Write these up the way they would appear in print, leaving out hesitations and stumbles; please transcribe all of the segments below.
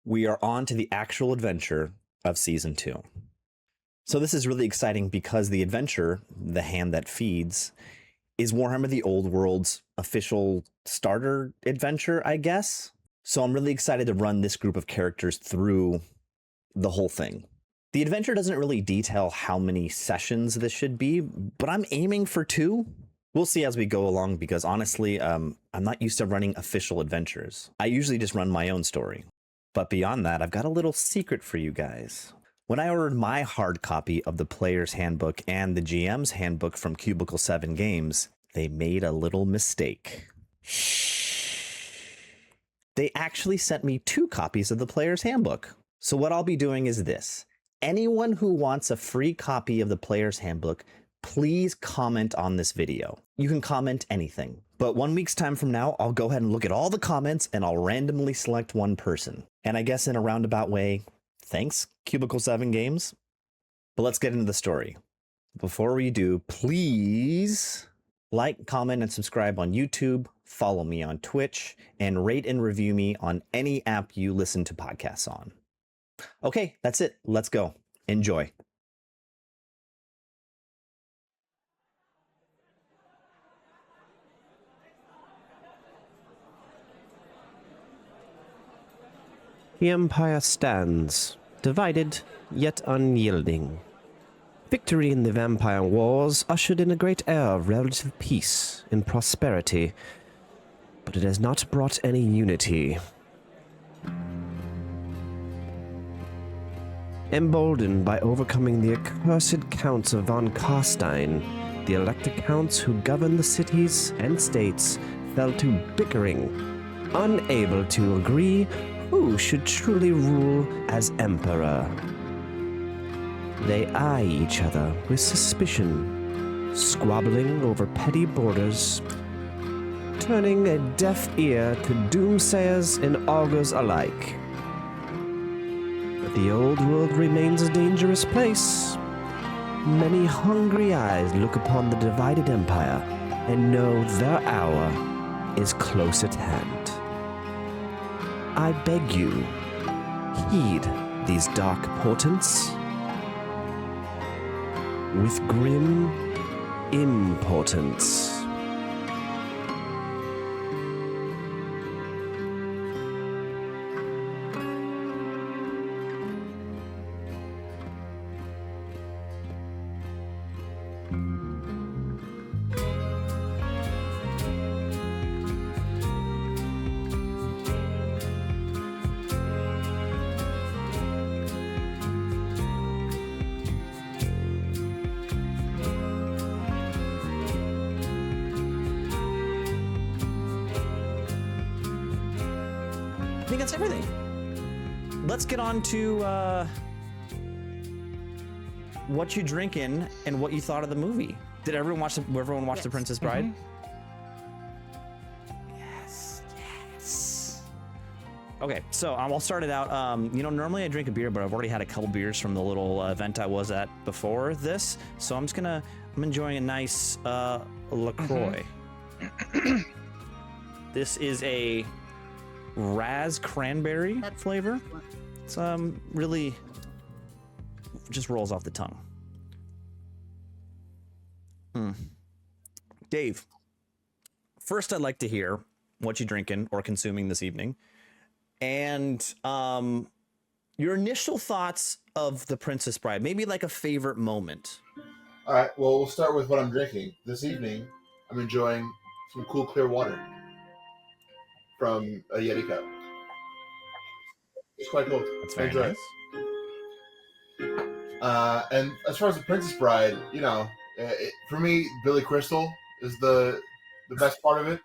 we are on to the actual adventure of Season 2. So this is really exciting because the adventure, The Hand That Feeds, is Warhammer the Old World's official starter adventure, I guess. So I'm really excited to run this group of characters through the whole thing. The adventure doesn't really detail how many sessions this should be, but I'm aiming for 2. We'll see as we go along because honestly, I'm not used to running official adventures. I usually just run my own story. But beyond that, I've got a little secret for you guys. When I ordered my hard copy of the Player's Handbook and the GM's Handbook from Cubicle 7 Games, they made a little mistake. Shh. They actually sent me 2 copies of the Player's Handbook. So what I'll be doing is this. Anyone who wants a free copy of the Player's Handbook, please comment on this video. You can comment anything. But 1 week's time from now, I'll go ahead and look at all the comments and I'll randomly select one person. And I guess in a roundabout way, thanks, Cubicle 7 Games. But let's get into the story. Before we do, please like, comment, and subscribe on YouTube, follow me on Twitch, and rate and review me on any app you listen to podcasts on. Okay, that's it. Let's go. Enjoy. The Empire stands, divided yet unyielding. Victory in the Vampire Wars ushered in a great era of relative peace and prosperity, but it has not brought any unity. Emboldened by overcoming the accursed Counts of von Carstein, the elected counts who govern the cities and states fell to bickering, unable to agree who should truly rule as emperor. They eye each other with suspicion, squabbling over petty borders, turning a deaf ear to doomsayers and augurs alike. But the old world remains a dangerous place. Many hungry eyes look upon the divided empire and know their hour is close at hand. I beg you, heed these dark portents with grim importance. I think that's everything. Let's get on to what you drinking and what you thought of the movie. Did everyone watch The Princess Bride? Yes. Okay, so I'll start it out. Normally I drink a beer, but I've already had a couple beers from the little event I was at before this. So I'm enjoying a nice LaCroix. This is a Raz cranberry flavor. It's really just rolls off the tongue. Dave, first I'd like to hear what you're drinking or consuming this evening, and your initial thoughts of The Princess Bride, maybe like a favorite moment. All right, well, we'll start with what I'm drinking. This evening, I'm enjoying some cool, clear water from a Yeti cup. It's quite cool. That's very nice. And as far as The Princess Bride, for me, Billy Crystal is the best part of it.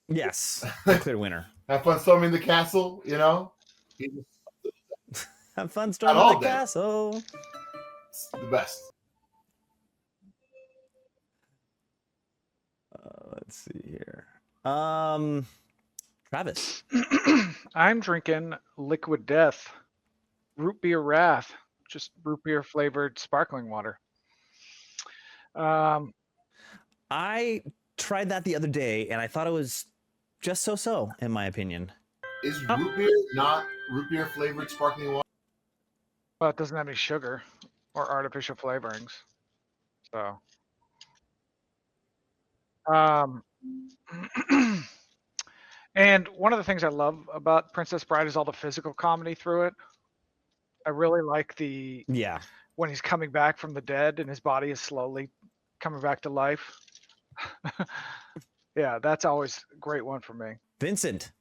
Yes, the clear winner. Have fun storming the castle, Have fun storming the castle. It's the best. Let's see here. Travis. I'm drinking Liquid Death, root beer wrath, just root beer flavored sparkling water. I tried that the other day and I thought it was just so-so, in my opinion. Is root beer not root beer flavored sparkling water? Well, it doesn't have any sugar or artificial flavorings. So, um, and one of the things I love about Princess Bride is all the physical comedy through it. I really like the Yeah. when he's coming back from the dead and his body is slowly coming back to life. Yeah, that's always a great one for me. Vincent.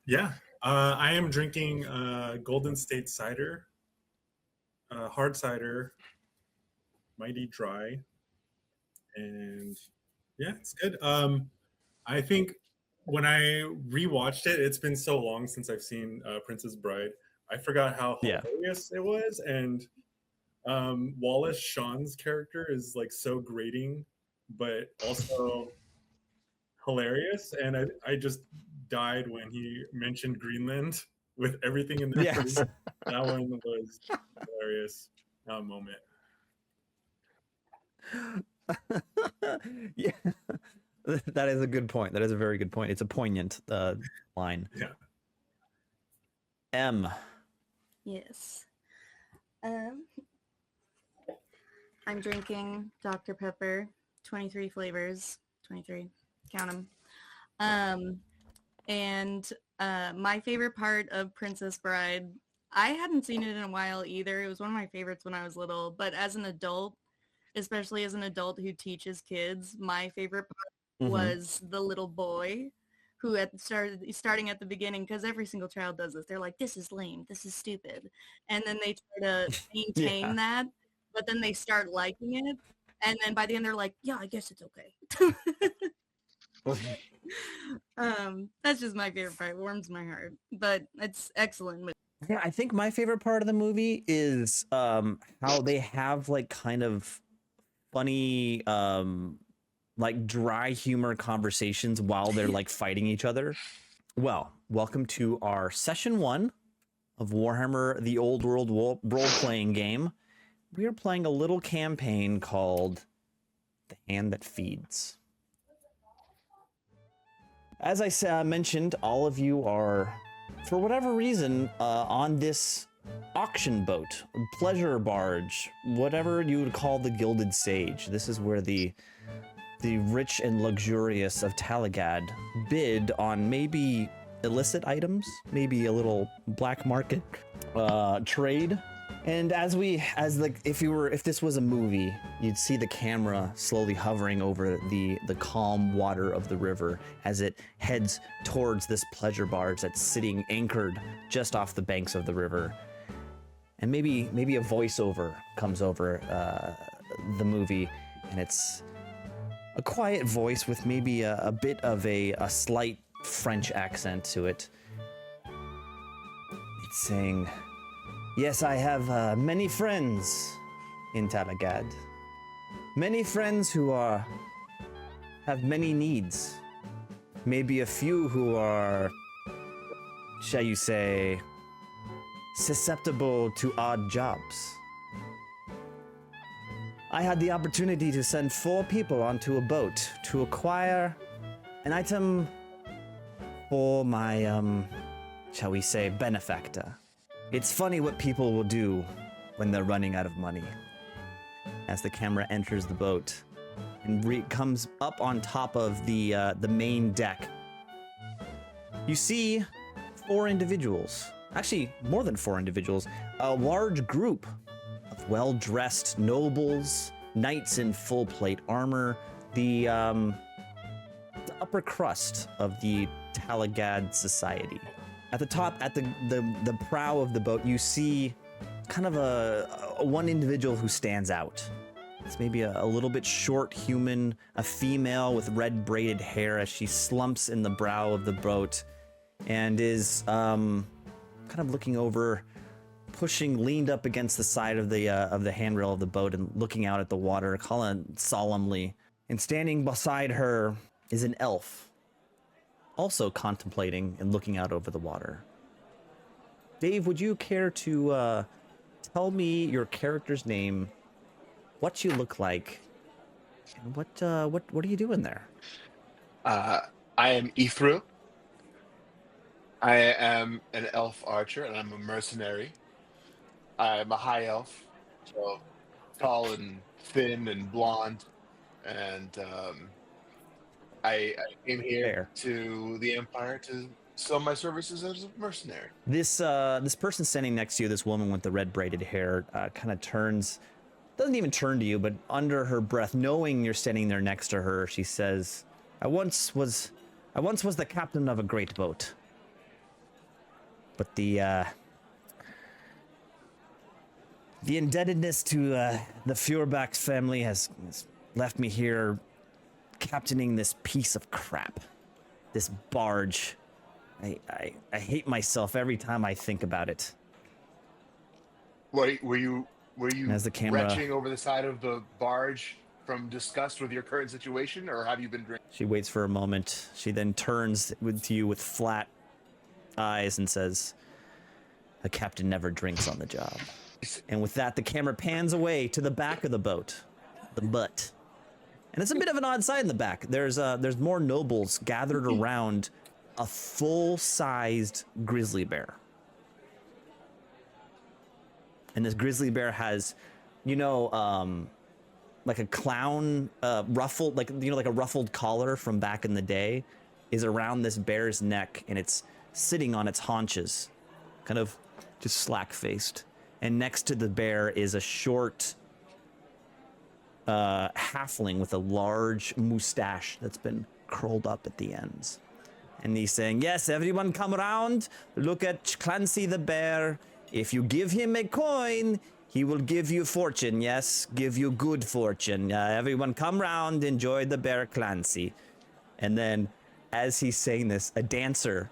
Yeah, I am drinking Golden State cider, hard cider, mighty dry, and yeah, it's good. I think when I rewatched it, it's been so long since I've seen Princess Bride. I forgot how Yeah. hilarious it was, and Wallace Shawn's character is like so grating, but also hilarious. And I just died when he mentioned Greenland with everything in the Yes. that one was hilarious moment. Yeah. That is a good point. That is a very good point. It's a poignant line. Yeah. M. Yes. I'm drinking Dr. Pepper, 23 flavors, 23, count them. And my favorite part of Princess Bride, I hadn't seen it in a while either. It was one of my favorites when I was little, but as an adult, especially as an adult who teaches kids, my favorite part was the little boy who starting at the beginning, because every single child does this. They're like, this is lame, this is stupid. And then they try to maintain that, but then they start liking it. And then by the end, they're like, yeah, I guess it's okay. That's just my favorite part. It warms my heart, but it's excellent. Yeah, I think my favorite part of the movie is how they have like kind of funny like dry humor conversations while they're like fighting each other. Well, welcome to our session 1 of Warhammer the Old World role-playing game. We are playing a little campaign called The Hand That Feeds. As I mentioned, all of you are, for whatever reason, on this auction boat, pleasure barge, whatever you would call the Gilded Sage. This is where the rich and luxurious of Talagad bid on maybe illicit items, maybe a little black market trade. And if this was a movie, you'd see the camera slowly hovering over the calm water of the river as it heads towards this pleasure barge that's sitting anchored just off the banks of the river. And maybe a voiceover comes over the movie, and it's a quiet voice with maybe a bit of a slight French accent to it. It's saying, yes, I have many friends in Talagad. Many friends who have many needs. Maybe a few who are, shall you say, susceptible to odd jobs. I had the opportunity to send 4 people onto a boat to acquire an item for my, shall we say, benefactor. It's funny what people will do when they're running out of money. As the camera enters the boat and comes up on top of the main deck, you see 4 individuals. Actually, more than 4 individuals. A large group of well-dressed nobles, knights in full plate armor, the upper crust of the Talagad society. At the top, at the prow of the boat, you see kind of a one individual who stands out. It's maybe a little bit short human, a female with red braided hair as she slumps in the brow of the boat and is kind of looking over, leaned up against the side of the handrail of the boat and looking out at the water, calling solemnly. And standing beside her is an elf, also contemplating and looking out over the water. Dave, would you care to tell me your character's name, what you look like, and what are you doing there? I am Ithru. I am an elf archer, and I'm a mercenary. I'm a high elf, so tall and thin and blonde, and I came here Fair. to the Empire to sell my services as a mercenary. This person standing next to you, this woman with the red braided hair, kind of turns, doesn't even turn to you, but under her breath, knowing you're standing there next to her, she says, I once was the captain of a great boat. But the indebtedness to the Feuerbach family has left me here captaining this piece of crap. This barge. I hate myself every time I think about it. Were you As the camera- retching over the side of the barge from disgust with your current situation, or have you been drinking? She waits for a moment. She then turns to you with flat eyes and says, a captain never drinks on the job. And with that, the camera pans away to the back of the boat, the butt. And it's a bit of an odd sight in the back. There's more nobles gathered around a full-sized grizzly bear. And this grizzly bear has, like a clown ruffled, like a ruffled collar from back in the day is around this bear's neck, and it's sitting on its haunches, kind of just slack-faced. And next to the bear is a short halfling with a large mustache that's been curled up at the ends. And he's saying, yes, everyone come around, look at Clancy the bear. If you give him a coin, he will give you fortune, yes, give you good fortune. Everyone come round, enjoy the bear Clancy. And then, as he's saying this, a dancer,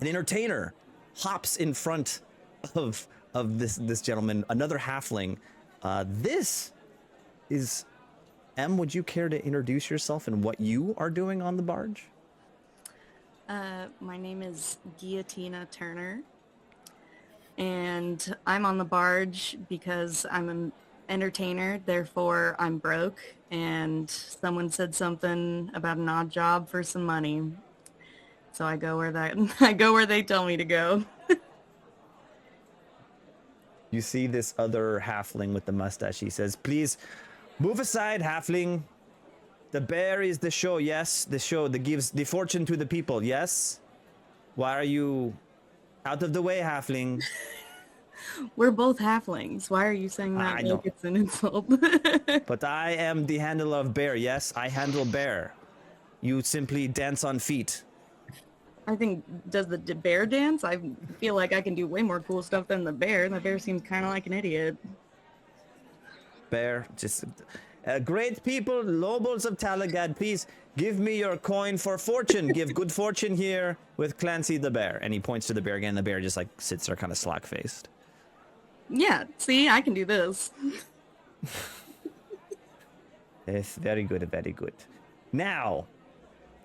an entertainer, hops in front of this gentleman, another halfling. This is... Em, would you care to introduce yourself and what you are doing on the barge? My name is Guillotina Turner, and I'm on the barge because I'm an entertainer, therefore I'm broke, and someone said something about an odd job for some money. So I go where they tell me to go. You see this other halfling with the mustache. He says, please move aside, halfling. The bear is the show, yes? The show that gives the fortune to the people, yes? Why are you out of the way, halfling? We're both halflings. Why are you saying that I like know. it's an insult? But I am the handler of bear, yes? I handle bear. You simply dance on feet. I think, does the bear dance? I feel like I can do way more cool stuff than the bear. The bear seems kind of like an idiot. Bear, just... great people, nobles of Talagad, please give me your coin for fortune. Give good fortune here with Clancy the bear. And he points to the bear again. The bear just like sits there kind of slack-faced. Yeah, see, I can do this. Yes, very good, very good. Now,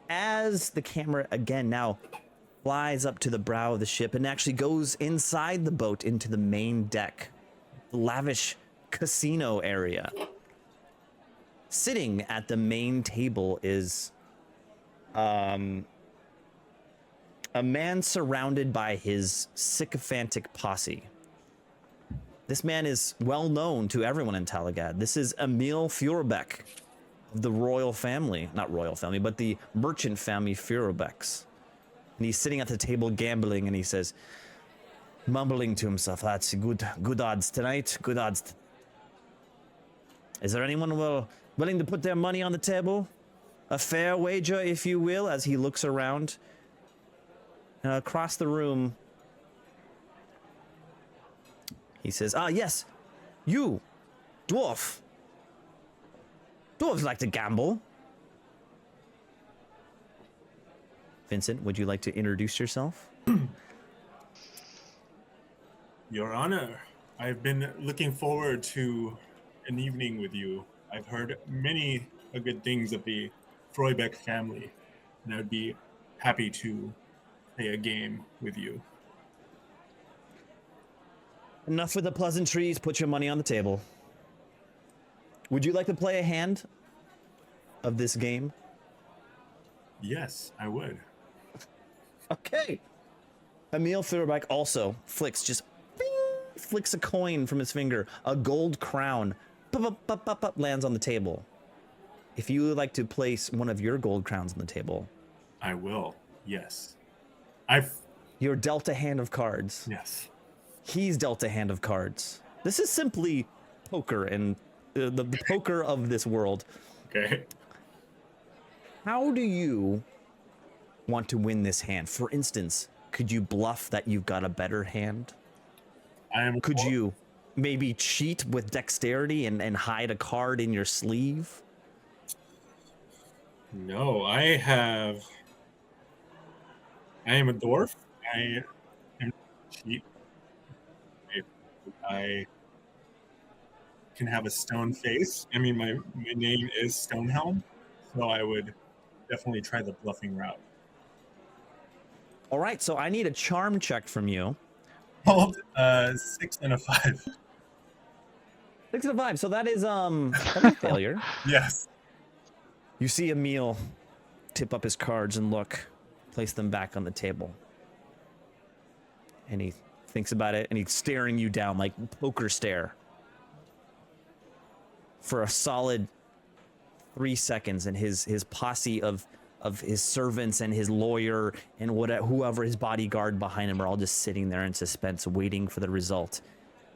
as the camera again now flies up to the brow of the ship and actually goes inside the boat into the main deck, the lavish casino area. Sitting at the main table is a man surrounded by his sycophantic posse. This man is well known to everyone in Talagad. This is Emil Feuerbach of the royal family, not royal family, but the merchant family Feuerbachs. And he's sitting at the table gambling, and he says, mumbling to himself, that's good odds tonight, good odds. Is there anyone willing to put their money on the table? A fair wager, if you will, as he looks around. Across the room, he says, yes, you, dwarf. Dwarves like to gamble. Vincent, would you like to introduce yourself? Your Honor, I've been looking forward to an evening with you. I've heard many good things of the Freubeck family, and I'd be happy to play a game with you. Enough with the pleasantries. Put your money on the table. Would you like to play a hand of this game? Yes, I would. Okay. Emil Thurbeck also flicks a coin from his finger. A gold crown lands on the table. If you would like to place one of your gold crowns on the table, I will. Yes. you're dealt a hand of cards. Yes. He's dealt a hand of cards. This is simply poker and the poker of this world. Okay. How do you want to win this hand? For instance, could you bluff that you've got a better hand? Could you maybe cheat with dexterity and hide a card in your sleeve? No, I am a dwarf. I am cheap. I can have a stone face. I mean, my name is Stonehelm, so I would definitely try the bluffing route. All right, so I need a charm check from you. Hold 6 and a 5. 6 and a 5, so that is a failure. Yes. You see Emil tip up his cards and place them back on the table. And he thinks about it, and he's staring you down like poker stare for a solid 3 seconds, and his posse of his servants and his lawyer and whoever his bodyguard behind him are all just sitting there in suspense, waiting for the result.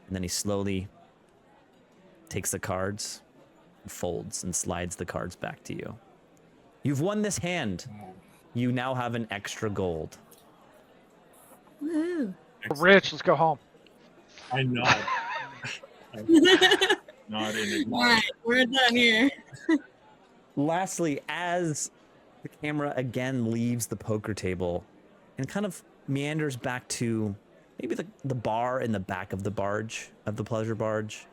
And then he slowly takes the cards, folds, and slides the cards back to you. You've won this hand. You now have an extra gold. Woo. Rich, let's go home. I nod. Nod in All right, we're done here. Lastly, as the camera again leaves the poker table and kind of meanders back to maybe the bar in the back of the barge, of the pleasure barge,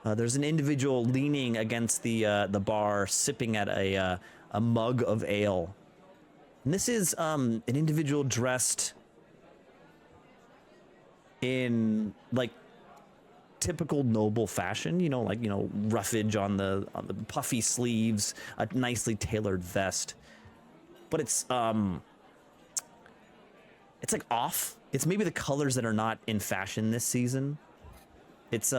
there's an individual leaning against the bar, sipping at a mug of ale. And this is an individual dressed in like typical noble fashion, roughage on the puffy sleeves, a nicely tailored vest. But it's like off. It's maybe the colors that are not in fashion this season. It's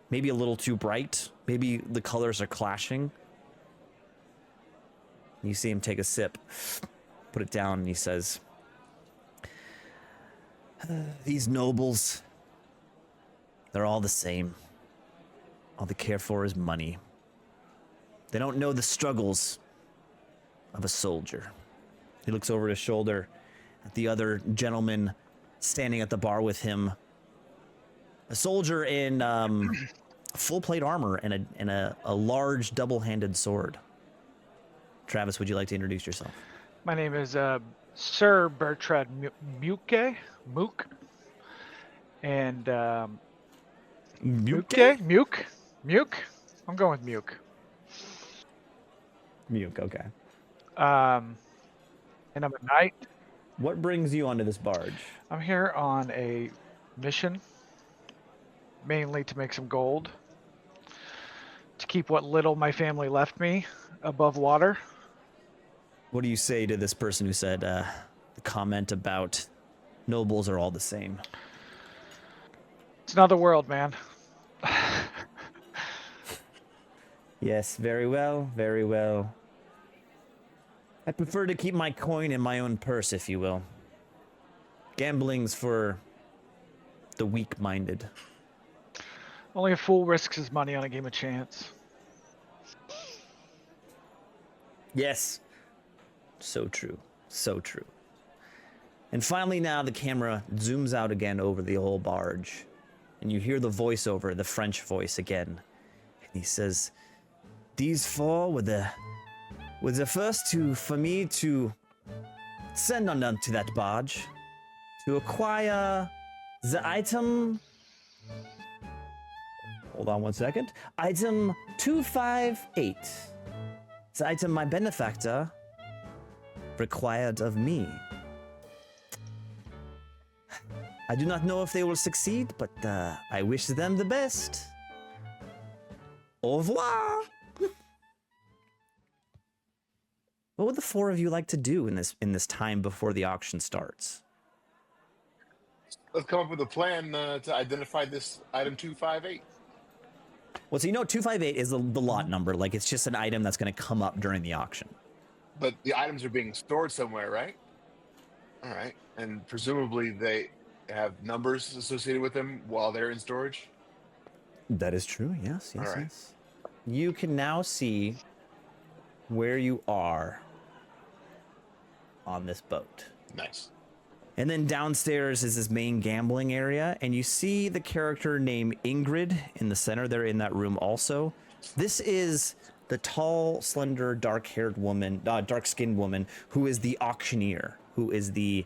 maybe a little too bright. Maybe the colors are clashing. You see him take a sip, put it down, and he says, "These nobles, they're all the same. All they care for is money. They don't know the struggles of a soldier." He looks over his shoulder at the other gentleman standing at the bar with him. A soldier in full plate armor and a large double-handed sword. Travis, would you like to introduce yourself? My name is Sir Bertrand Mook. And Muke? I'm going with Muke. Muke, okay. And I'm a knight. What brings you onto this barge? I'm here on a mission, mainly to make some gold, to keep what little my family left me above water. What do you say to this person who said the comment about nobles are all the same? It's another world, man. Yes, very well, very well. I prefer to keep my coin in my own purse, if you will. Gambling's for the weak-minded. Only a fool risks his money on a game of chance. Yes. So true. So true. And finally now the camera zooms out again over the whole barge. And you hear the voiceover, the French voice again. And he says, "These four were the first for me to send on to that barge to acquire the item." Hold on one second. Item 258. The item my benefactor required of me. I do not know if they will succeed, but I wish them the best. Au revoir. What would the four of you like to do in this time before the auction starts? Let's come up with a plan to identify this item 258. Well, so 258 is the lot number. Like, it's just an item that's going to come up during the auction. But the items are being stored somewhere, right? All right. And presumably they have numbers associated with them while they're in storage? That is true. Yes, All right. yes. You can now see where you are on this boat. Nice. And then downstairs is this main gambling area, and you see the character named Ingrid in the center. They're in that room also. This is the tall, slender, dark-haired woman, dark-skinned woman, who is the auctioneer, who is the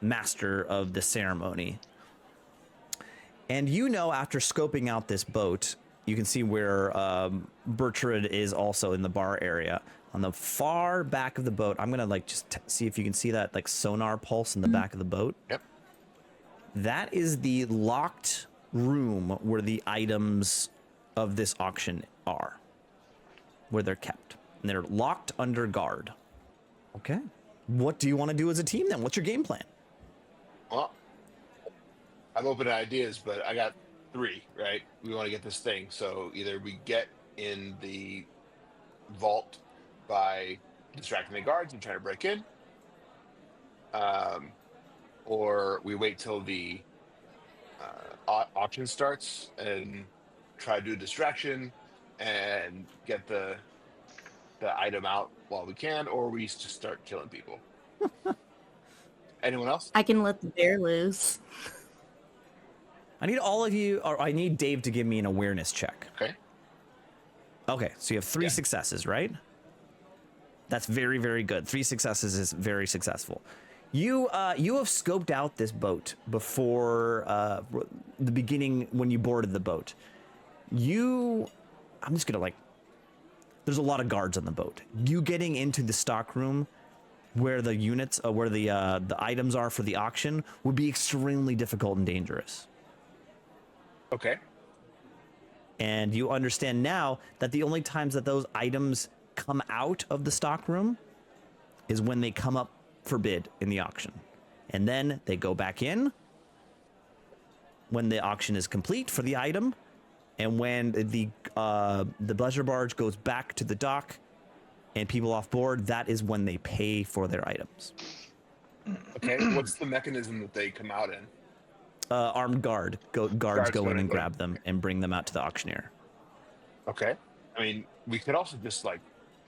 master of the ceremony. And after scoping out this boat, you can see where Bertrand is also in the bar area. On the far back of the boat, I'm gonna just see if you can see that sonar pulse in the back of the boat. Yep. That is the locked room where the items of this auction are, where they're kept, and they're locked under guard. Okay. What do you want to do as a team then? What's your game plan? Well, I'm open to ideas, but I got 3, right? We want to get this thing. So either we get in the vault by distracting the guards and trying to break in, or we wait till the auction starts and try to do a distraction and get the item out while we can, or we just start killing people. Anyone else? I can let the bear loose. I need all of you, or I need Dave to give me an awareness check. Okay. Okay, so you have 3 Yeah. successes, right? That's very, very good. 3 successes is very successful. You have scoped out this boat before the beginning when you boarded the boat. I'm just gonna there's a lot of guards on the boat. You getting into the stock room where the units, where the items are for the auction would be extremely difficult and dangerous. Okay. And you understand now that the only times that those items come out of the stock room is when they come up for bid in the auction. And then they go back in when the auction is complete for the item. And when the pleasure barge goes back to the dock and people off board, that is when they pay for their items. Okay. What's the mechanism that they come out in? Armed guards go in and go. grab them and bring them out to the auctioneer. Okay. I mean, we could also just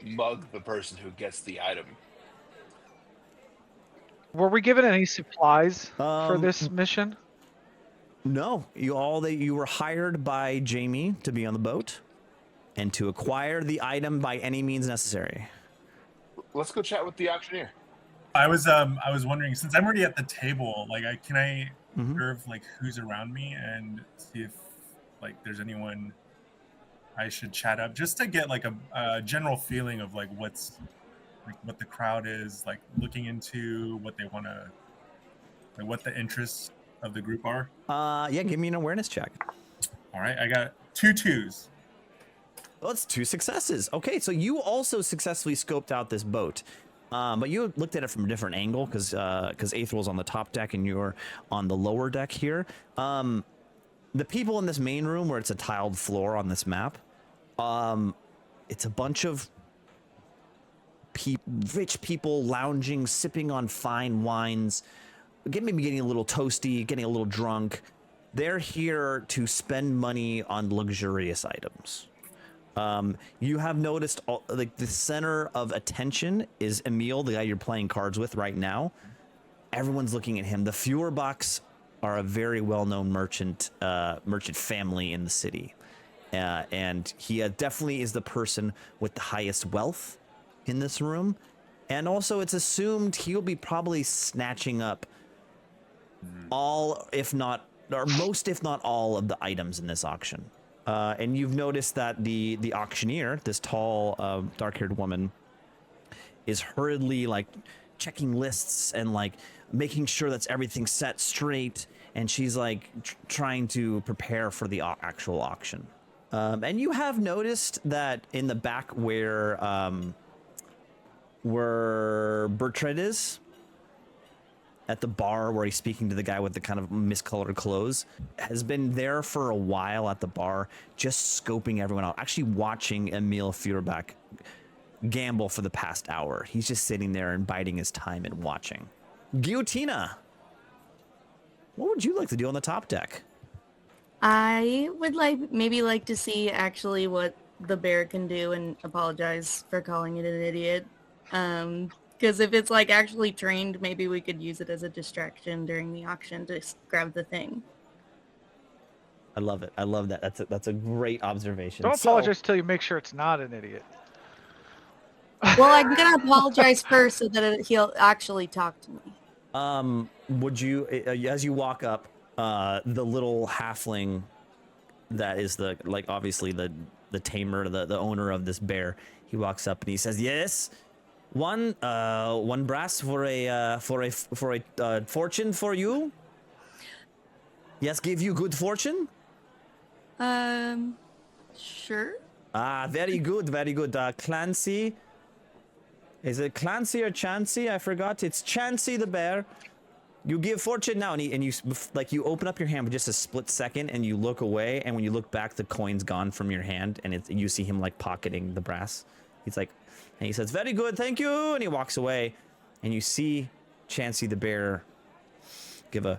mug the person who gets the item. Were we given any supplies for this mission? No, you were hired by Jamie to be on the boat and to acquire the item by any means necessary. Let's go chat with the auctioneer. I was wondering, since I'm already at the table, can I observe who's around me and see if there's anyone I should chat up, just to get a general feeling of what's what the crowd is looking into, what they want to, what the interests of the group are. Yeah, give me an awareness check. All right, I got 2 2s. Well, that's 2 successes. Okay, so you also successfully scoped out this boat, but you looked at it from a different angle because Aethel's on the top deck and you're on the lower deck here. The people in this main room, where it's a tiled floor on this map, it's a bunch of rich people lounging, sipping on fine wines, maybe getting a little toasty, getting a little drunk. They're here to spend money on luxurious items. You have noticed the center of attention is Emil, the guy you're playing cards with right now. Everyone's looking at him. The Feuerbachs are a very well-known merchant family in the city. And he definitely is the person with the highest wealth in this room. And also it's assumed he'll be probably snatching up all, if not, or most, if not all of the items in this auction. And you've noticed that the auctioneer, this tall, dark-haired woman, is hurriedly checking lists and making sure that's everything set straight. And she's trying to prepare for the actual auction. And you have noticed that in the back where where Bertrand is, at the bar where he's speaking to the guy with the kind of miscolored clothes, has been there for a while at the bar, just scoping everyone out, actually watching Emil Feuerbach gamble for the past hour. He's just sitting there and biding his time and watching. Guillotina, what would you like to do on the top deck? I would maybe like to see actually what the bear can do and apologize for calling it an idiot. Because if it's like actually trained, maybe we could use it as a distraction during the auction to grab the thing. I love it. I love that. That's a great observation. Don't apologize till you make sure it's not an idiot. Well, I'm gonna apologize first so that he'll actually talk to me. Would you, as you walk up, the little halfling that is obviously the tamer, the owner of this bear, he walks up and he says, "Yes, one brass for a fortune for you. Yes, give you good fortune." Sure. Ah, very good, very good. Clancy. Is it Clancy or Chansey? I forgot. It's Chansey the bear. You give fortune now, and you open up your hand for just a split second, and you look away, and when you look back, the coin's gone from your hand, and you see him like pocketing the brass. He's like, and he says, "Very good, thank you," and he walks away, and you see Chansey the bear give a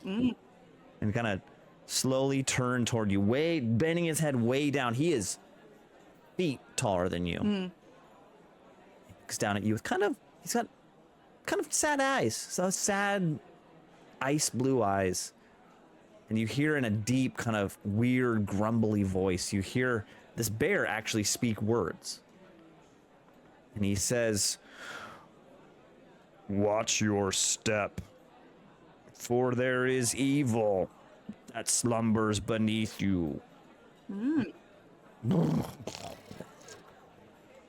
and kind of slowly turn toward you, bending his head way down. He is feet taller than you. He looks down at you with he's got kind of sad eyes, so sad ice blue eyes, and you hear in a deep kind of weird grumbly voice, you hear this bear actually speak words, and he says, "Watch your step, for there is evil that slumbers beneath you."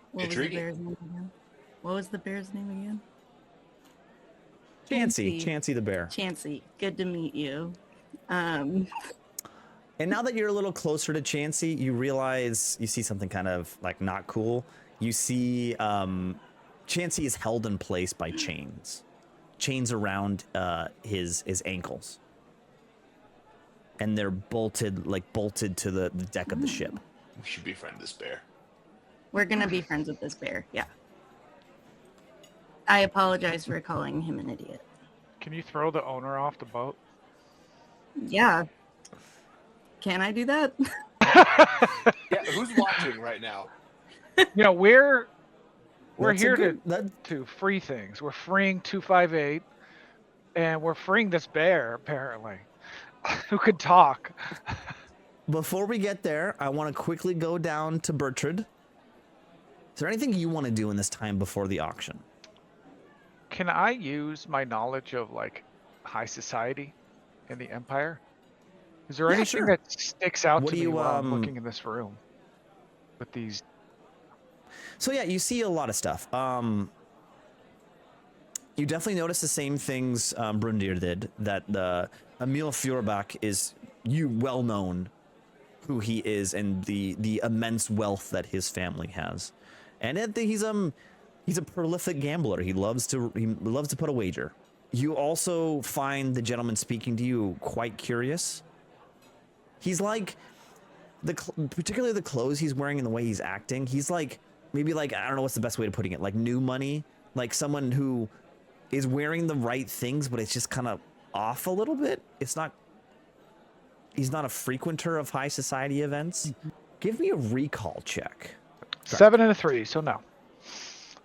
What was the bear's name again? Chansey the bear. Chansey, good to meet you. And now that you're a little closer to Chansey, you realize you see something kind of like not cool. You see Chansey is held in place by chains around his ankles, and they're bolted to the deck of the ship. We should befriend this bear. We're gonna be friends with this bear. Yeah. I apologize for calling him an idiot. Can you throw the owner off the boat? Yeah. Can I do that? Yeah, who's watching right now? You know, we're That's here to free things. We're freeing 258, and we're freeing this bear, apparently, who could talk. Before we get there, I want to quickly go down to Bertrand. Is there anything you want to do in this time before the auction? Can I use my knowledge of like high society in the Empire? Is there anything sure. that sticks out What to do me you, while I'm looking in this room with these? So yeah, you see a lot of stuff. You definitely notice the same things Brundir did. That Emil Feuerbach is well known who he is and the immense wealth that his family has, and he's a prolific gambler. He loves to put a wager. You also find the gentleman speaking to you quite curious. He's like particularly the clothes he's wearing and the way he's acting. He's like maybe like, I don't know what's the best way to putting it, like new money, like someone who is wearing the right things, but it's just kind of off a little bit. He's not a frequenter of high society events. Give me a recall check. 7 and a 3, so no.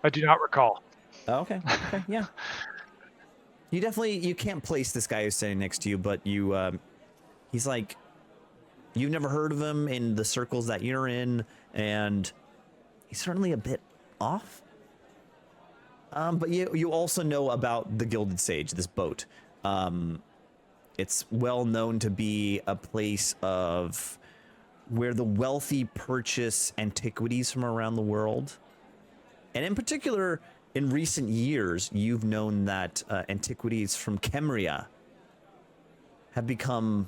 I do not recall. Oh, okay, yeah. You can't place this guy who's sitting next to you, but he's like, you've never heard of him in the circles that you're in, and he's certainly a bit off. But you also know about the Gilded Sage, this boat. It's well known to be a place of where the wealthy purchase antiquities from around the world. And in particular, in recent years, you've known that antiquities from Kemria have become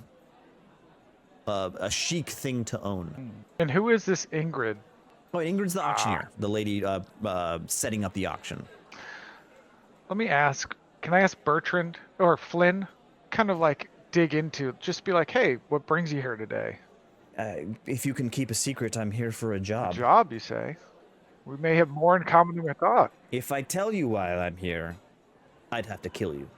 a chic thing to own. And who is this Ingrid? Oh, Ingrid's the auctioneer, the lady setting up the auction. Let me ask. Can I ask Bertrand or Flynn? Kind of like dig into. Just be like, hey, what brings you here today? If you can keep a secret, I'm here for a job. A job, you say? We may have more in common than we thought. If I tell you why I'm here, I'd have to kill you.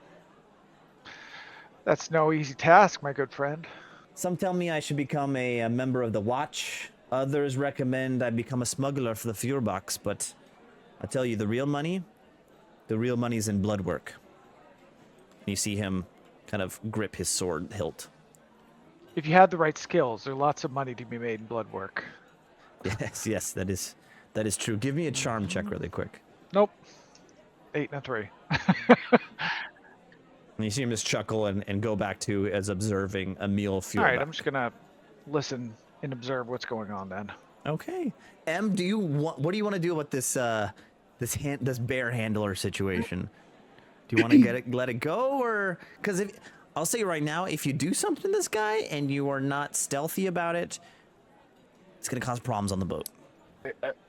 That's no easy task, my good friend. Some tell me I should become a member of the Watch. Others recommend I become a smuggler for the Fuhrbox, but I tell you, the real money's in blood work. You see him kind of grip his sword hilt. If you had the right skills, there's lots of money to be made in blood work. Yes, that is true. Give me a charm check really quick. Nope. 8 and a 3. And you see him just chuckle and go back to as observing Emil Fuhrback. All right, I'm just gonna listen and observe what's going on then. Okay. Em, what do you want to do about this this bear handler situation? Do you want to let it go, or because I'll say right now, if you do something to this guy and you are not stealthy about it, it's gonna cause problems on the boat.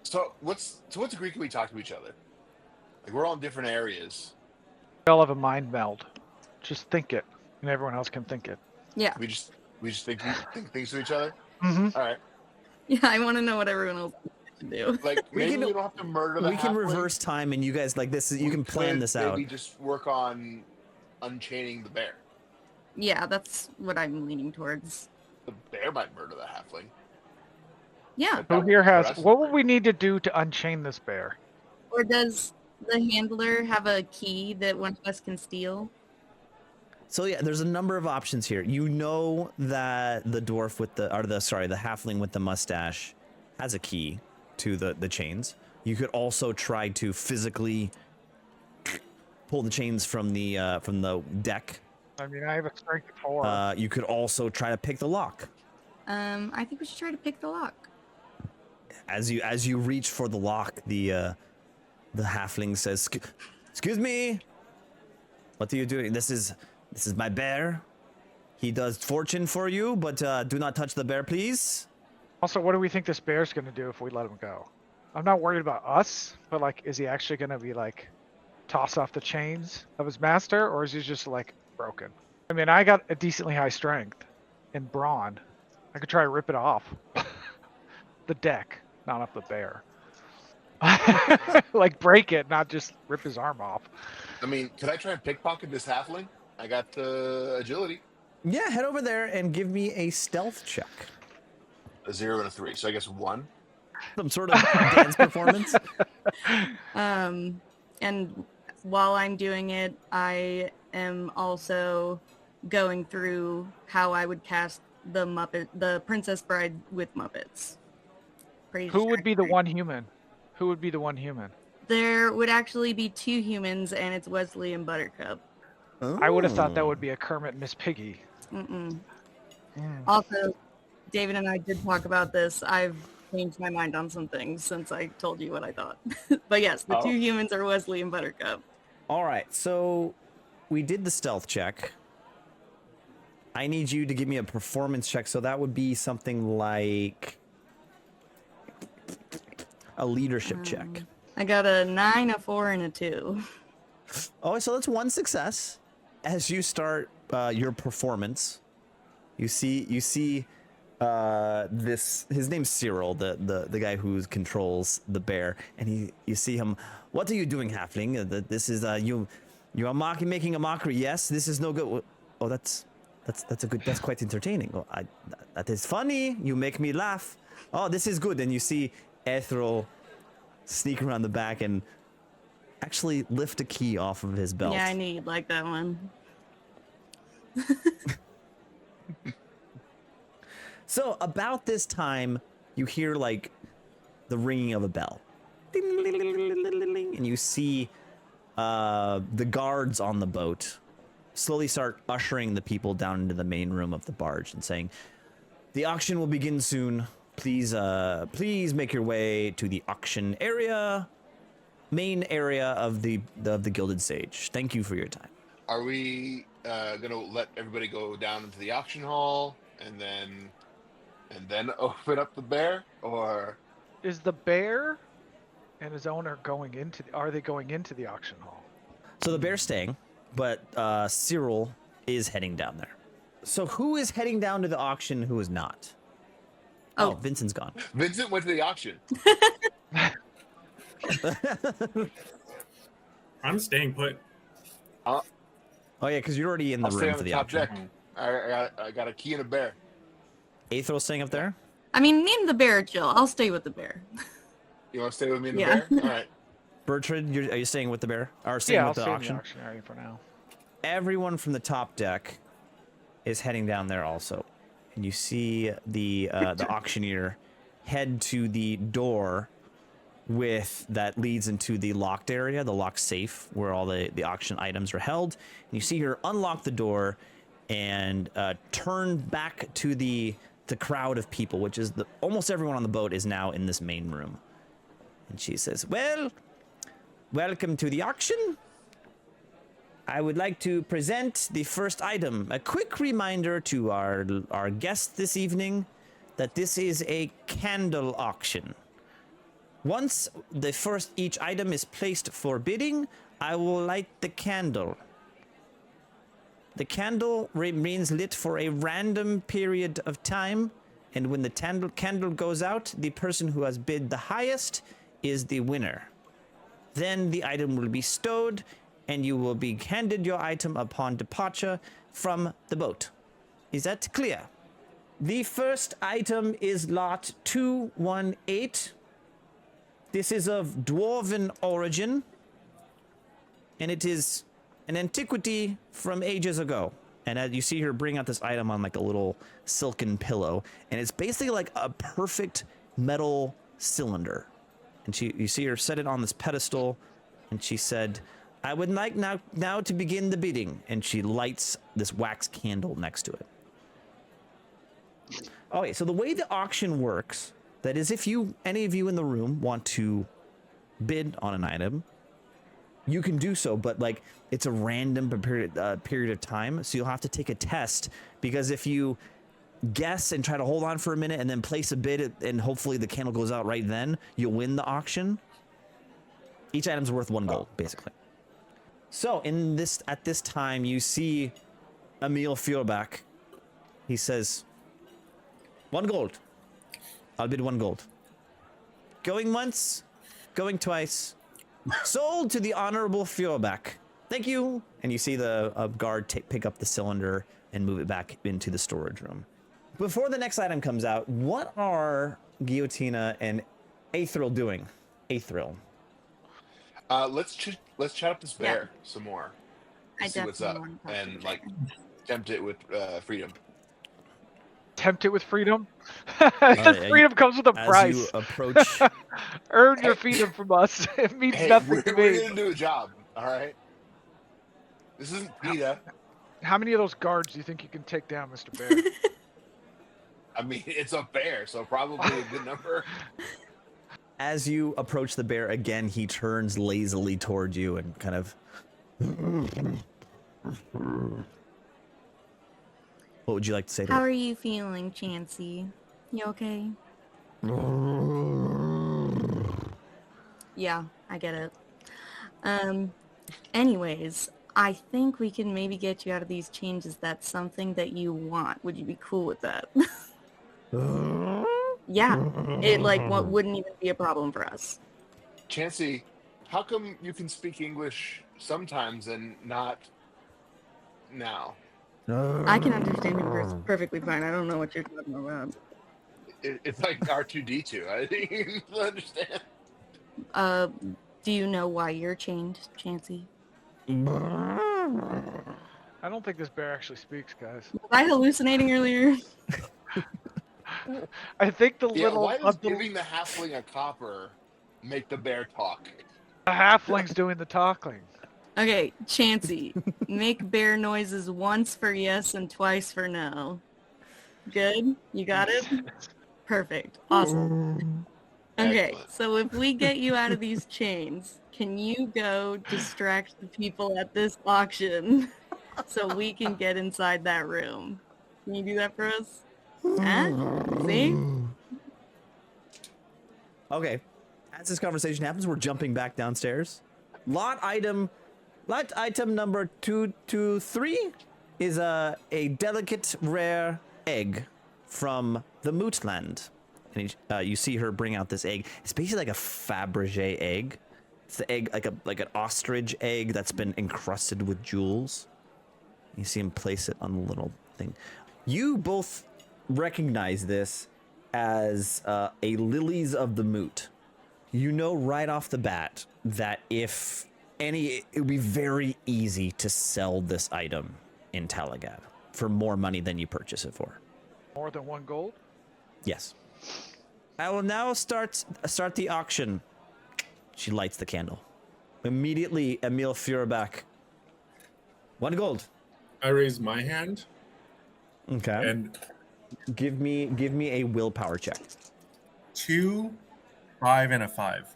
So what degree can we talk to each other? Like we're all in different areas. We all have a mind meld. Just think it, and everyone else can think it. Yeah. We just think things to each other. Mm-hmm. All right. Yeah, I want to know what everyone else can do. Like maybe we don't have to murder the We can halfling. reverse time, and you guys like this. You can plan this out. Maybe just work on unchaining the bear. Yeah, that's what I'm leaning towards. The bear might murder the halfling. Yeah. Who here has? What would we need to do to unchain this bear? Or does the handler have a key that one of us can steal? So yeah, there's a number of options here. You know that the dwarf with the halfling with the mustache has a key to the chains. You could also try to physically pull the chains from the deck. I mean, I have a strength of 4. You could also try to pick the lock. I think we should try to pick the lock. As you reach for the lock, the halfling says, "Excuse me. What are you doing? This is my bear. He does fortune for you, but do not touch the bear, please." Also, what do we think this bear's going to do if we let him go? I'm not worried about us, but like, is he actually going to be like toss off the chains of his master, or is he just like broken? I mean, I got a decently high strength and brawn. I could try to rip it off the deck, not off the bear. Like break it, not just rip his arm off. I mean, could I try and pickpocket this halfling? I got the agility. Yeah, head over there and give me a stealth check. A 0 and a 3, so I guess 1. Some sort of dance performance. And while I'm doing it, I am also going through how I would cast the Princess Bride with Muppets. Who would be the one human? Who would be the one human? There would actually be 2 humans, and it's Wesley and Buttercup. Oh. I would have thought that would be a Kermit and Miss Piggy. Also, David and I did talk about this. I've changed my mind on some things since I told you what I thought. But yes, the 2 humans are Wesley and Buttercup. All right, so we did the stealth check. I need you to give me a performance check, so that would be something like a leadership check. I got a 9, a 4, and a 2. Oh, so that's 1 success. As you start your performance, you see this. His name's Cyril, the guy who controls the bear, and you see him. What are you doing, halfling? This is you are making a mockery. Yes, this is no good. Oh, that's a good. That's quite entertaining. Oh, that is funny. You make me laugh. Oh, this is good. And you see Ethel sneak around the back and actually lift a key off of his belt. Yeah, I knew you'd like that one. So about this time, you hear like the ringing of a bell. And you see the guards on the boat slowly start ushering the people down into the main room of the barge and saying, "The auction will begin soon. Please make your way to the auction area, main area of the Gilded Sage. Thank you for your time." Are we gonna let everybody go down into the auction hall and then open up the bear, or Is the bear and his owner going into? Are they going into the auction hall? So the bear's staying, but Cyril is heading down there. So who is heading down to the auction? Who is not? Oh, Vincent's gone. Vincent went to the auction. I'm staying put. Oh yeah, because you're already in the I'll stay room on for the the top auction. deck. I got a key and a bear. Aethel's staying up there. I mean, me and the bear are chill. I'll stay with the bear. You want to stay with me and the Yeah. bear? All right. Bertrand, are you staying with the bear? Or staying Yeah, I'll with the stay in auction? the auction area for now. Everyone from the top deck is heading down there also, and you see the auctioneer head to the door that leads into the locked area, the locked safe where all the auction items are held. And you see her unlock the door and turn back to the crowd of people, which is almost everyone on the boat is now in this main room. And she says, "Well, welcome to the auction. I would like to present the first item. A quick reminder to our guests this evening that this is a candle auction. Once each item is placed for bidding, I will light the candle. The candle remains lit for a random period of time, and when the candle goes out, the person who has bid the highest is the winner. Then the item will be stowed, and you will be handed your item upon departure from the boat. Is that clear? The first item is lot 218. This is of dwarven origin, and it is an antiquity from ages ago. And as you see her bring out this item on like a little silken pillow, and it's basically like a perfect metal cylinder. And you see her set it on this pedestal, and she said, "I would like now to begin the bidding." And she lights this wax candle next to it. Okay, so the way the auction works, that is, if any of you in the room want to bid on an item, you can do so, but like it's a random period of time, so you'll have to take a test, because if you guess and try to hold on for a minute and then place a bid and hopefully the candle goes out right then, you'll win the auction. Each item's worth 1 gold, basically. So at this time, you see Emil Feuerbach. He says, 1 gold. I'll bid 1 gold. Going once, going twice. Sold to the Honorable Feuerbach. Thank you. And you see the guard pick up the cylinder and move it back into the storage room. Before the next item comes out, what are Guillotina and Aethril doing? Aethril. Let's chat up this bear some more. I See what's up, definitely want to talk to and the like bear. tempt it with freedom. Tempt it with freedom. Alright, Freedom comes with a As price. you approach, Earn your freedom from us. It means Hey, nothing we're to me. gonna do a job, all right? This isn't PETA. How many of those guards do you think you can take down, Mr. Bear? I mean, it's a bear, so probably a good number. as you approach the bear again, he turns lazily toward you and kind of. What would you like to say to How it? are you feeling, Chansey? You okay? Yeah, I get it. Anyways, I think we can maybe get you out of these chains. Is that something that you want? Would you be cool with that? Yeah, it wouldn't even be a problem for us. Chansey, how come you can speak English sometimes and not now? I can understand him perfectly fine. I don't know what you're talking about. It's like R2D2. I didn't even understand. Do you know why you're chained, Chansey? I don't think this bear actually speaks, guys. Was I hallucinating earlier? I think the Yeah, little why does the giving the halfling a copper make the bear talk? halfling's doing the talking. Okay, Chansey, make bear noises once for yes and twice for no. Good? You got it? Perfect. Awesome. Okay, Excellent. so if we get you out of these chains, can you go distract the people at this auction so we can get inside that room? Can you do that for us? Huh? See? Okay. As this conversation happens, we're jumping back downstairs. Lot item number 223 is a delicate rare egg from the Mootland. And you see her bring out this egg. It's basically like a Fabergé egg. It's the egg like an ostrich egg that's been encrusted with jewels. You see him place it on the little thing. You both recognize this as a Lilies of the Moot. You know right off the bat that it would be very easy to sell this item in Talagad for more money than you purchase it for. More than 1 gold? Yes. I will now start the auction. She lights the candle. Immediately, Emil Feuerbach. 1 gold. I raise my hand. Okay. And give me a willpower check. 2, 5, and a 5.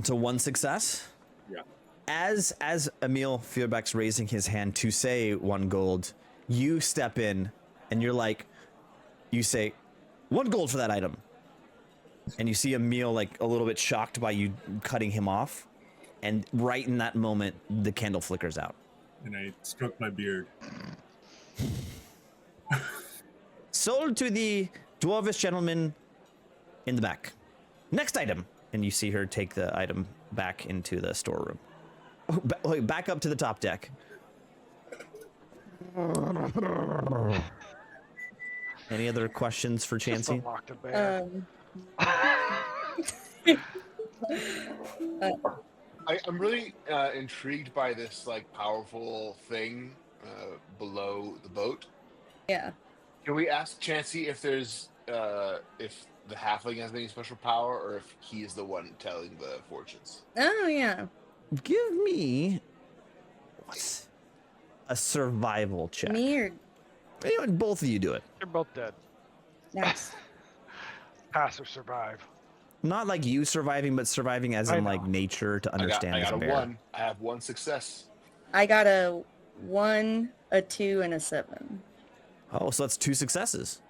So 1 success. Yeah. As Emil Feuerbach's raising his hand to say 1 gold, you step in and you say 1 gold for that item. And you see Emil like a little bit shocked by you cutting him off. And right in that moment, the candle flickers out. And I stroke my beard. Sold to the dwarvish gentleman in the back. Next item. And you see her take the item back into the storeroom. Back up to the top deck. Any other questions for Just Chansey? unlocked a bear. I'm really intrigued by this like powerful thing below the boat. Yeah. Can we ask Chansey if there's if the halfling has any special power, or if he's the one telling the fortunes? Oh, yeah. Give me a survival check. Me or... You know, both of you do it. You're both dead. Nice. Pass or survive. Not like you surviving, but surviving as in like nature to understand I this got a bear. 1. I have 1 success. I got a 1, a 2, and a 7. Oh, so that's 2 successes.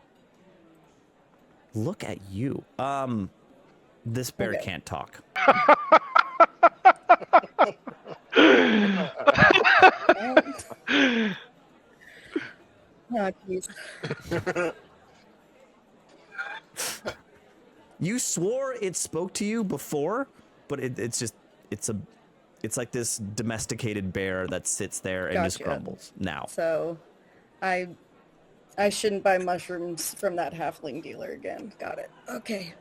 Look at you. This bear Okay. can't talk. Oh, jeez. You swore it spoke to you before, but it's like this domesticated bear that sits there and just Gotcha. grumbles now. So, I shouldn't buy mushrooms from that halfling dealer again. Got it. Okay.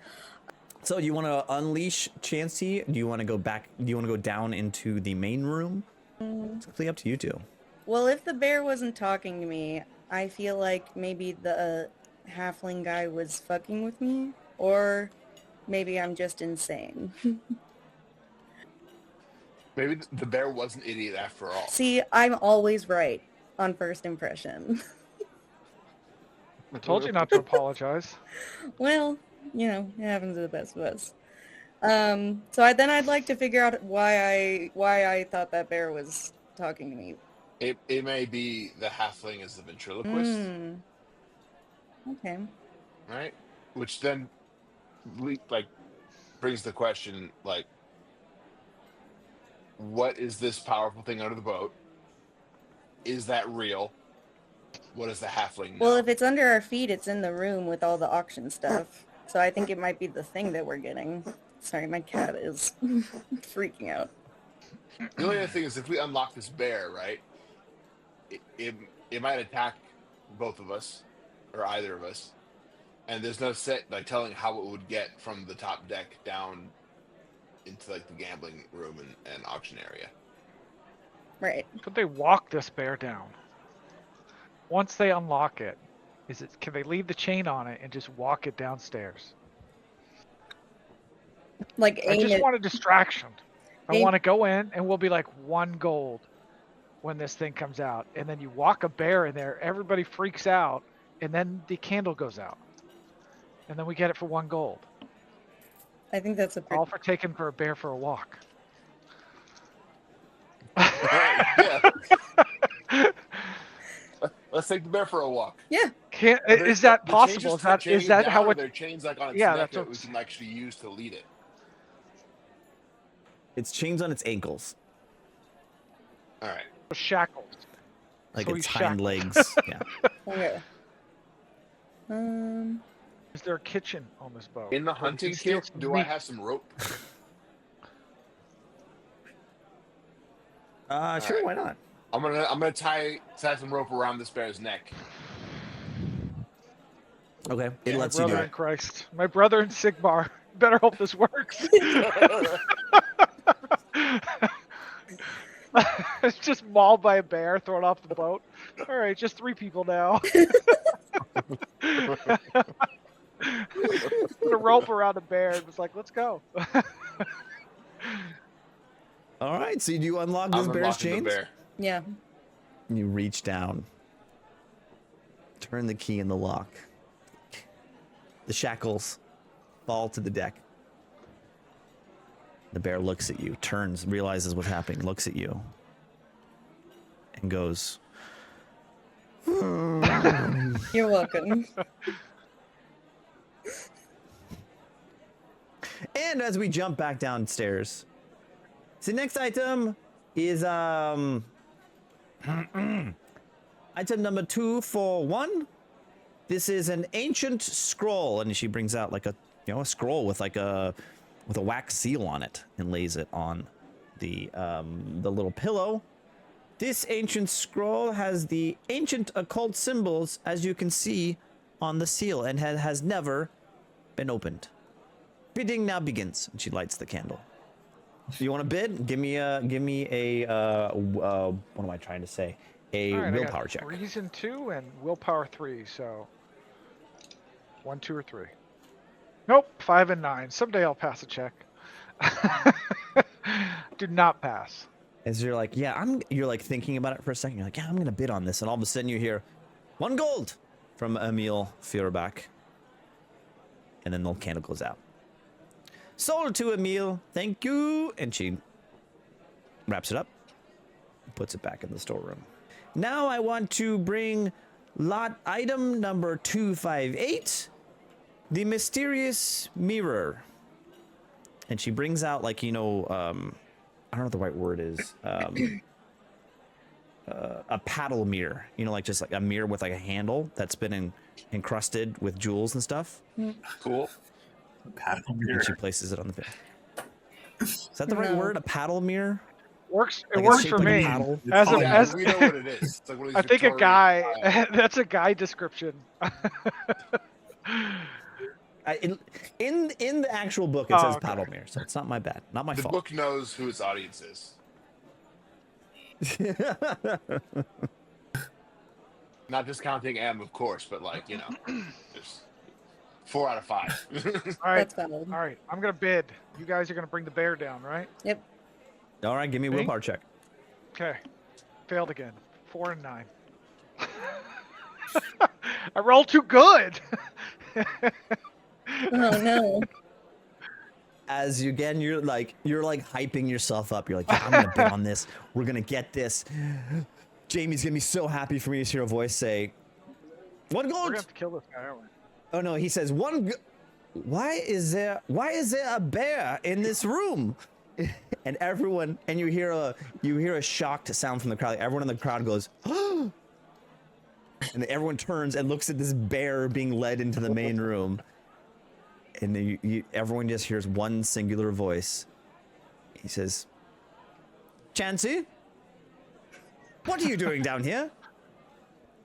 So you want to unleash Chansey? Do you want to go back? Do you want to go down into the main room? It's completely up to you two. Well, if the bear wasn't talking to me, I feel like maybe the halfling guy was fucking with me, or maybe I'm just insane. Maybe the bear was an idiot after all. See, I'm always right on first impression. I told you not to apologize. Well, you know, it happens to the best of us. So I'd like to figure out why I thought that bear was talking to me. It may be the halfling as the ventriloquist, Okay. right? Which then brings the question, like, what is this powerful thing under the boat? Is that real? What does the halfling know? Well, if it's under our feet, it's in the room with all the auction stuff. So I think it might be the thing that we're getting. Sorry, my cat is freaking out. The only other thing is, if we unlock this bear, right, it might attack both of us, or either of us, and there's no set like telling how it would get from the top deck down into like the gambling room and auction area. Right. Could they walk this bear down? Once they unlock it, can they leave the chain on it and just walk it downstairs? Like I aim just it. want a distraction. I Aim- want to go in and we'll be like 1 gold when this thing comes out. And then you walk a bear in there, everybody freaks out, and then the candle goes out. And then we get it for 1 gold. I think that's a pretty... All for taking for a bear for a walk. Yeah. Let's take the bear for a walk. Yeah. Is that The possible? chains Is that down, how or it? their chains like on its Yeah, neck that's that what- we can actually use to lead it? It's chains on its ankles, All right. Shackles. like So its he's hind shackled. legs. Yeah. Okay. Is there a kitchen on this boat? In the Where we can hunting steal kit, some do I meat? have some rope? Sure, right. why not? I'm gonna tie some rope around this bear's neck. Okay, it Yeah, lets you do Brother it. in Christ. My brother in Sigmar. Better hope this works. It's just mauled by a bear, thrown off the boat. All right, just 3 people now. Put a rope around a bear and was like, let's go. All right, so you unlock this I'm bear's unlocking the chains. bear. Yeah. You reach down, turn the key in the lock. The shackles fall to the deck. The bear looks at you, turns, realizes what's happening, looks at you, and goes, You're welcome. and as we jump back downstairs, the next item is item number 241. This is an ancient scroll, and she brings out like a scroll with like a wax seal on it and lays it on the little pillow. This ancient scroll has the ancient occult symbols, as you can see on the seal, and has never been opened. Bidding now begins, and she lights the candle. You want to bid? Give me a what am I trying to say? A All right, willpower I got check. Reason 2 and willpower 3, so 1, 2, or 3. Nope, 5 and 9. Someday I'll pass a check. Do not pass. As you're like, you're like thinking about it for a second. You're like, yeah, I'm gonna bid on this, and all of a sudden you hear 1 gold from Emil Feuerbach, and then the candle goes out. Sold to Emil, thank you, and she wraps it up, puts it back in the storeroom. Now I want to bring lot item number 258, the mysterious mirror, and she brings out like I don't know what the right word is. A paddle mirror, like just like a mirror with like a handle that's been encrusted with jewels and stuff. Cool. Paddle And mirror. she places it on the bed. Is that the right No. word? A paddle mirror? Works. It Like it's works shaped for like a me. paddle? As a, Yeah, as we know what it is. It's like one of I these think a Victorian guy. style- That's a guy description. In the actual book, it says okay. paddle mirror, so it's not my bad, not my The fault. book knows who its audience is. Not discounting M, of course, but just 4 out of 5. All right. That's valid. All right. I'm gonna bid. You guys are gonna bring the bear down, right? Yep. All right, give me a Me? willpower check. Okay. Failed again. 4 and 9. I rolled too good. Oh no. As you again, you're like hyping yourself up. You're like, yeah, I'm gonna bid on this. We're gonna get this. Jamie's gonna be so happy for me to hear a voice say, 1 We're gold. gonna have to kill this guy, aren't we? Oh no, he says, why is there a bear in this room? And everyone, and you hear a shocked sound from the crowd. Like everyone in the crowd goes, oh! And then everyone turns and looks at this bear being led into the main room. And then everyone just hears one singular voice. He says, Chansey, what are you doing down here?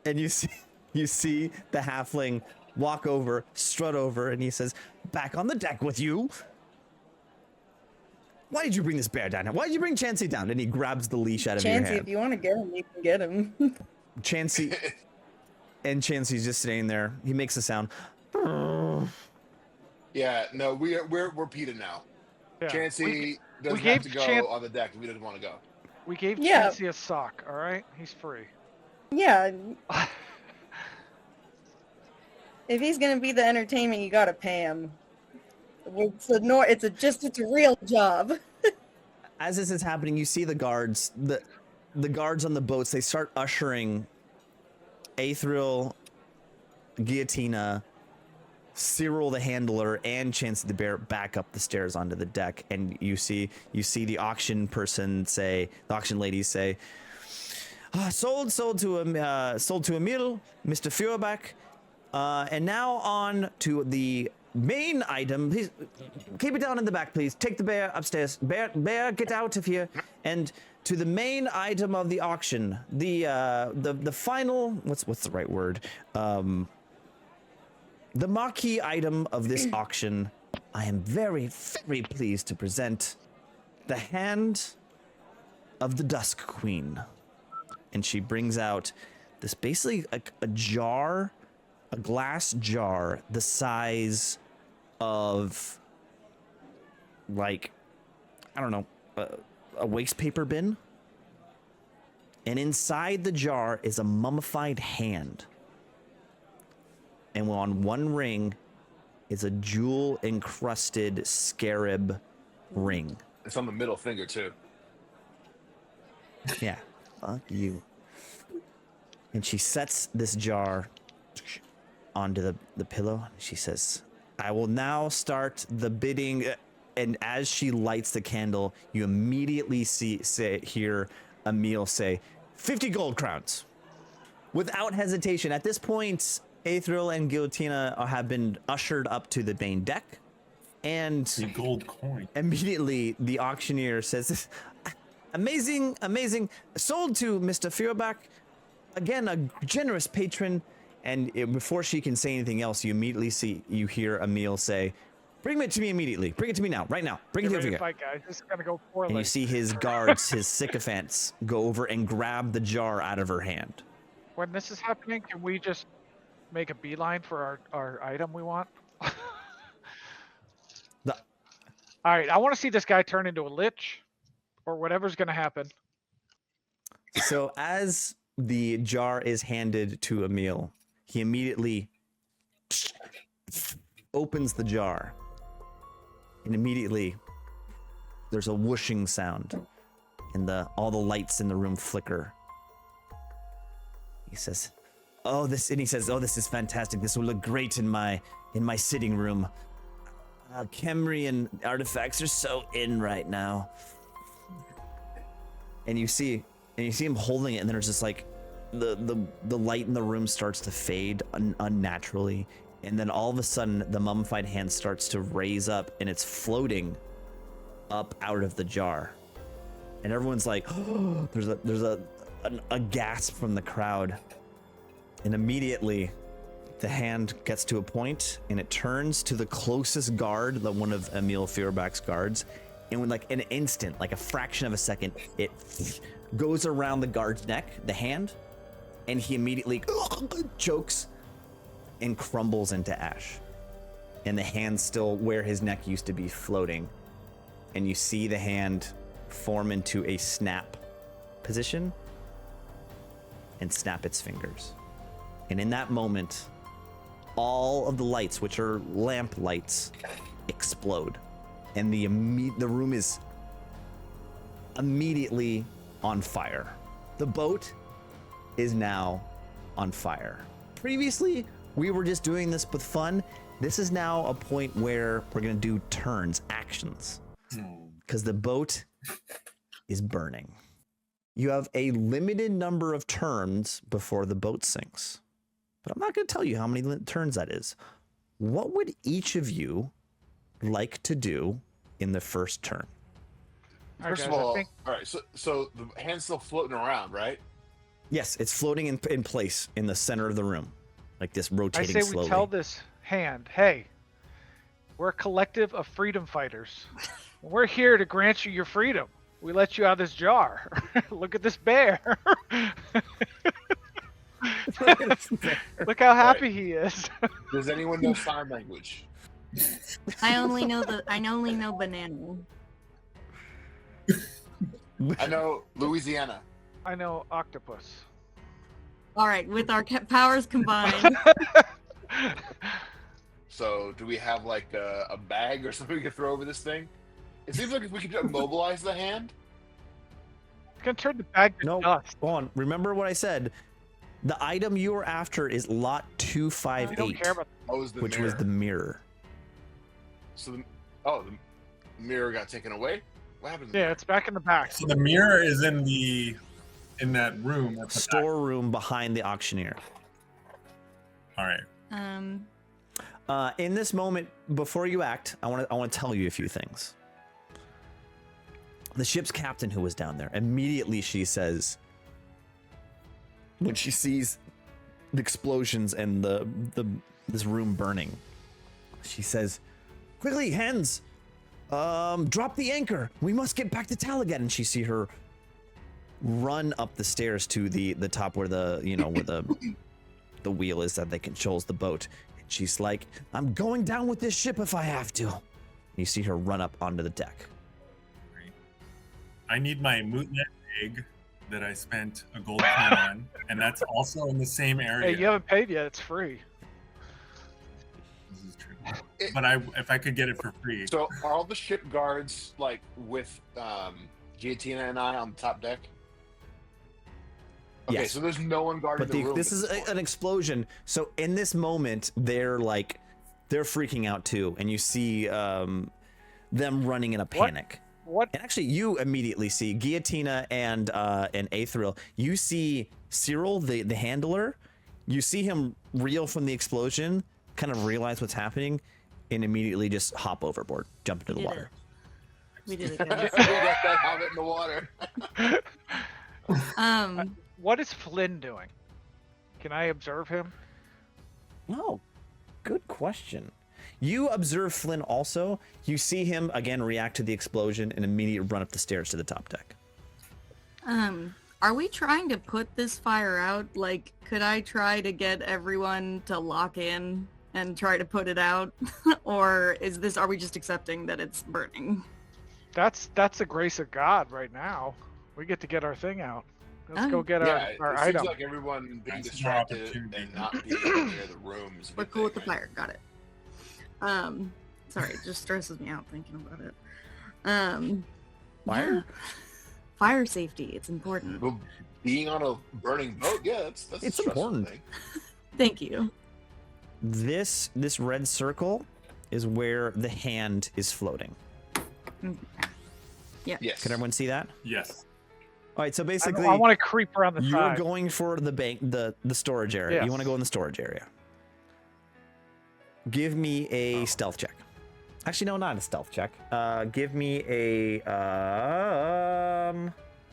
And you see the halfling walk over, strut over, and he says, back on the deck with you. Why did you bring this bear down here? Why did you bring Chansey down? And he grabs the leash out of your Chansey, hand. if you want to get him, you can get him. Chansey, and Chansey's just sitting there. He makes a sound. Yeah, no, we're PETA now. Yeah. Chansey doesn't gave have to go on the deck if he doesn't want to go. We gave Yeah. Chansey a sock. All right, he's free. Yeah. If he's gonna be the entertainment, you gotta pay him. It's a real job. As this is happening, you see the guards, the guards on the boats. They start ushering Aethriel, Guillotina, Cyril the handler and Chancey the bear back up the stairs onto the deck, and you see the auction person say, the auction lady say, sold to Emil, Mr. Feuerbach, and now on to the main item. Please keep it down in the back, please. Take the bear upstairs. Bear, get out of here. And to the main item of the auction, the final, what's the right word? The marquee item of this auction. I am very, very pleased to present the Hand of the Dusk Queen. And she brings out this basically a jar, a glass jar the size of, like, I don't know, a waste paper bin. And inside the jar is a mummified hand. And on one ring is a jewel encrusted scarab ring. It's on the middle finger too. Yeah, fuck you. And she sets this jar onto the pillow. She says, I will now start the bidding. And as she lights the candle, you immediately hear Emil say, 50 gold crowns. Without hesitation. At this point, Aethril and Guillotina have been ushered up to the main deck. And The gold coin. immediately the auctioneer says, amazing, amazing. Sold to Mr. Feuerbach. Again, a generous patron. And before she can say anything else, you immediately hear Emil say, bring it to me immediately. Bring it to me now, right now. Bring it over here. Fight, guys. This is gonna go poorly. And you see his guards, his sycophants, go over and grab the jar out of her hand. When this is happening, can we just make a beeline for our item we want? All right, I want to see this guy turn into a lich, or whatever's gonna happen. So as the jar is handed to Emil, he immediately opens the jar. And immediately there's a whooshing sound, and all the lights in the room flicker. He says, "Oh, this is fantastic. This will look great in my sitting room. Kemrian artifacts are so in right now." And you see him holding it, and then there's just like the light in the room starts to fade unnaturally. And then all of a sudden, the mummified hand starts to raise up, and it's floating up out of the jar. And everyone's like, oh, there's a gasp from the crowd. And immediately, the hand gets to a point, and it turns to the closest guard, one of Emil Feuerbach's guards. And with like an instant, like a fraction of a second, it goes around the guard's neck, the hand, and he immediately chokes and crumbles into ash. And the hand still where his neck used to be floating. And you see the hand form into a snap position and snap its fingers. And in that moment, all of the lights, which are lamp lights, explode. And the room is immediately on fire. The boat is now on fire. Previously, we were just doing this with fun. This is now a point where we're going to do turns, actions. Because the boat is burning. You have a limited number of turns before the boat sinks. But I'm not going to tell you how many turns that is. What would each of you like to do in the first turn? First of all, all right, so the hand's still floating around, right? Yes, it's floating in place in the center of the room. Like this rotating I say slowly. we tell this hand, hey, we're a collective of freedom fighters. We're here to grant you your freedom. We let you out of this jar. Look at this bear. Look how happy he is. Does anyone know sign language? I only know banana. I know Louisiana. I know octopus. All right, with our powers combined. So, do we have like a bag or something we can throw over this thing? It seems like if we could immobilize the hand. It's gonna turn the bag to No, dust. go on. Remember what I said. The item you are after is lot You don't 258, care about. What was the which mirror? was the mirror. So the mirror got taken away. What happened? To the Yeah, mirror? it's back in the back. So the mirror is in that room. At the back. Storeroom behind the auctioneer. All right. In this moment, before you act, I want to tell you a few things. The ship's captain, who was down there, immediately she says, when she sees the explosions and this room burning, she says, "Quickly, hands, drop the anchor. We must get back to Talagat." And she see her run up the stairs to the top where the wheel is that controls the boat. And she's like, "I'm going down with this ship if I have to." And you see her run up onto the deck. I need my Mootnet egg that I spent a gold coin on, and that's also in the same area. Hey, you haven't paid yet. It's free. This is true. But if I could get it for free. So are all the ship guards like with Giatina and I on the top deck? Okay, Yes. so there's no one guarding But the room. this is an explosion. So in this moment, they're freaking out too, and you see them running in a panic. What? And actually, you immediately see Guillotina and Aetheril. You see Cyril, the handler. You see him reel from the explosion, kind of realize what's happening, and immediately just hop overboard, jump into the Did water. We did it, We guys. got that hobbit in the water. What is Flynn doing? Can I observe him? Oh, good question. You observe Flynn also. You see him again react to the explosion and immediately run up the stairs to the top deck. Are we trying to put this fire out? Like, could I try to get everyone to lock in and try to put it out? Or are we just accepting that it's burning? That's the grace of God right now. We get to get our thing out. Let's go get Yeah, our it item. seems like everyone being That's an distracted opportunity. and not being near the room is a We're good cool with thing, the right? fire. Got it. Sorry, it just stresses me out thinking about it. Fire? Yeah. Fire safety, it's important. Well, being on a burning boat, yeah, that's It's a stressful important. thing. Thank you. This red circle is where the hand is floating. Yes. Can everyone see that? Yes. All right, so basically, I want to creep around the you're side. going for the storage area. Yes. You want to go in the storage area. Give me a stealth check. Actually, no, not a stealth check. Give me a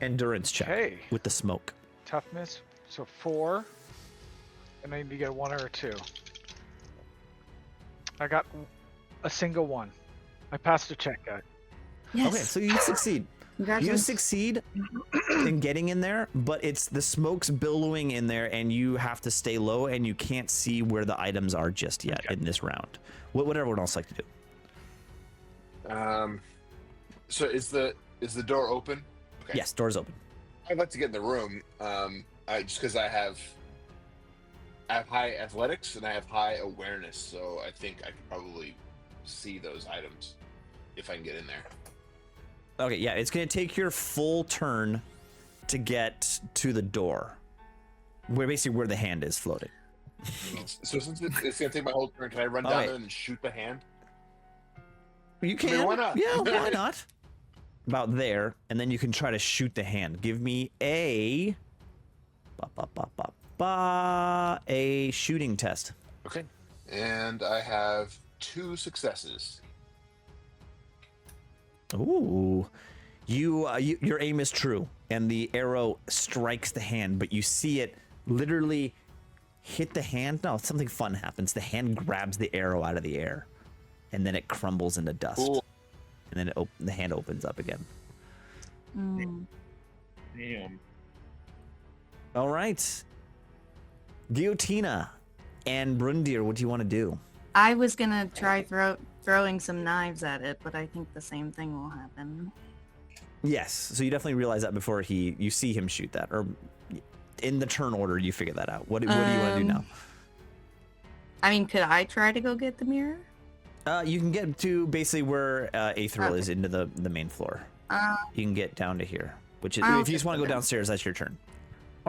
endurance check Okay. with the smoke. Toughness. So 4. And I need to get 1 or a 2. I got a single 1. I passed a check, guy. Yes. Okay, so you succeed. You Congratulations. succeed in getting in there, but it's the smoke's billowing in there, and you have to stay low, and you can't see where the items are just yet in this round. What would everyone else like to do? So is the door open? Okay. Yes, door's open. I'd like to get in the room. Just because I have high athletics and I have high awareness, so I think I could probably see those items if I can get in there. Okay, yeah, it's gonna take your full turn to get to the door, where the hand is floating. So since it's gonna take my whole turn, can I run down Alright. there and shoot the hand? You can. why not? Yeah, why not? About there, and then you can try to shoot the hand. Give me a shooting test. Okay. And I have 2 successes. Ooh, your aim is true, and the arrow strikes the hand, but you see it literally hit the hand. No, something fun happens. The hand grabs the arrow out of the air, and then it crumbles into dust. Cool. And then the hand opens up again. Mm. Damn. All right, Guillotina and Brundir, what do you want to do? I was gonna try throwing some knives at it, but I think the same thing will happen. Yes, so you definitely realize that before you see him shoot that, or in the turn order you figure that out. What do you want to do now? I mean, could I try to go get the mirror? You can get to basically where Aetheril Okay. is into the main floor. You can get down to here, which is I'll if you just get want to go down. downstairs, that's your turn.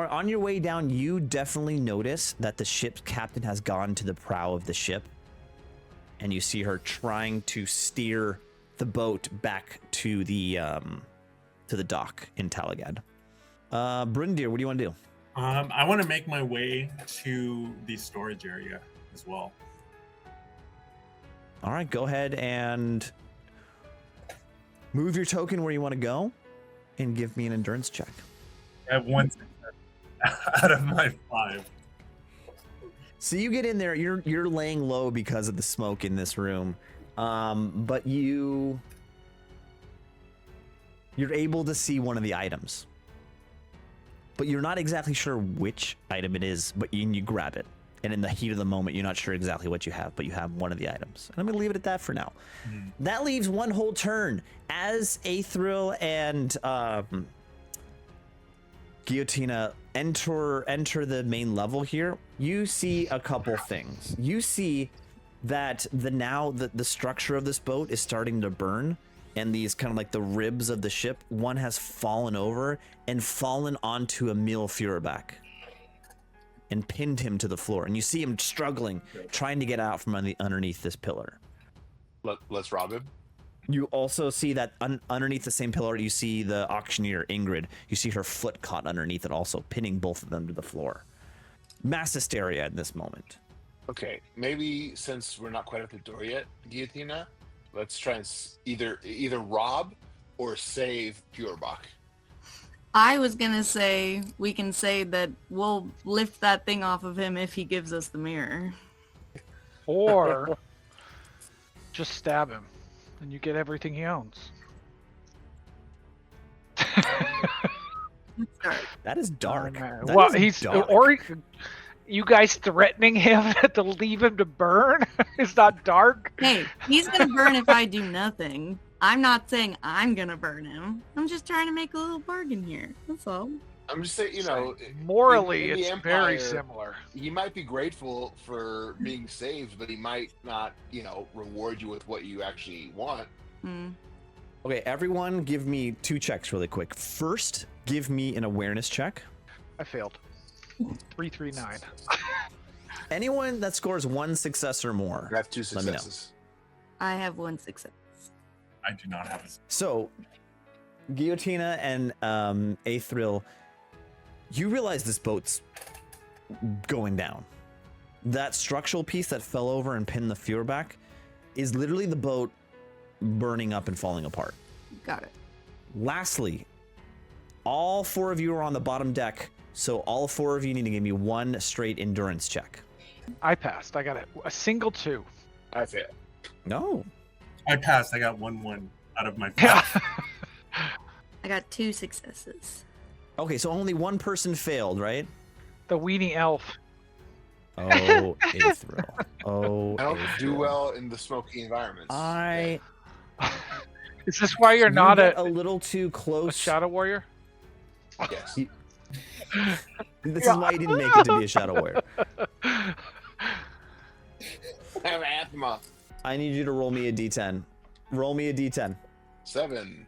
All right, on your way down, you definitely notice that the ship's captain has gone to the prow of the ship, and you see her trying to steer the boat back to the dock in Talagad. Bryndir, what do you want to do? I want to make my way to the storage area as well. All right, go ahead and move your token where you want to go, and give me an endurance check. I have 1 success out of my 5. So you get in there. You're laying low because of the smoke in this room, but you're able to see one of the items, but you're not exactly sure which item it is. But you grab it, and in the heat of the moment, you're not sure exactly what you have, but you have one of the items. And I'm gonna leave it at that for now. That leaves one whole turn as Aethril and Guillotina enter the main level here. You see a couple things. You see that the structure of this boat is starting to burn, and these kind of like the ribs of the ship, one has fallen over and fallen onto Emil Feuerbach and pinned him to the floor. And you see him struggling, trying to get out from underneath this pillar. Let's rob him. You also see that underneath the same pillar, you see the auctioneer, Ingrid. You see her foot caught underneath it also, pinning both of them to the floor. Mass hysteria in this moment. Okay, maybe since we're not quite at the door yet, Guillotina, let's try and either rob or save Feuerbach. I was gonna say we can say that we'll lift that thing off of him if he gives us the mirror. Or just stab him, and you get everything he owns. That's dark. That is dark. Oh, That well, is dark. You guys threatening him to leave him to burn is not dark. Hey, he's gonna burn if I do nothing. I'm not saying I'm gonna burn him. I'm just trying to make a little bargain here. That's all. I'm just saying, Morally, in the it's Empire, very similar. He might be grateful for being saved, but he might not, reward you with what you actually want. Okay, everyone give me 2 checks really quick. First, give me an awareness check. I failed. 339. Anyone that scores 1 success or more. I have 2 Let me know. successes. I have 1 success. I do not have a... So, Guillotina and Aethril, you realize this boat's going down. That structural piece that fell over and pinned the Feuerbach is literally the boat burning up and falling apart. Got it. Lastly, all 4 of you are on the bottom deck, so all 4 of you need to give me 1 straight endurance check. I passed. I got a single 2. I failed. No. I passed. I got 1 out of my 5. I got 2 successes. Okay, so only 1 person failed, right? The weenie elf. Oh, Aethril. Oh, I don't do Aethril. well in the smoky environments. Is this why you're not get a little too a close? shadow warrior? Yes. This is why you didn't make it to be a shadow warrior. I have asthma. I need you to roll me a d10. Roll me a d10. 7.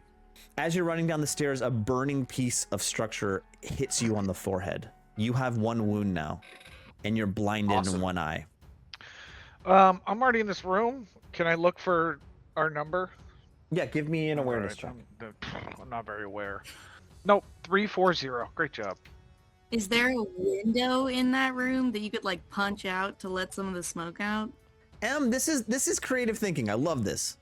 As you're running down the stairs, a burning piece of structure hits you on the forehead. You have 1 wound now, and you're blinded Awesome. in 1 eye. I'm already in this room. Can I look for our number? Yeah, give me an awareness check. I'm not very aware. Nope, 340. Great job. Is there a window in that room that you could like punch out to let some of the smoke out? This is creative thinking. I love this.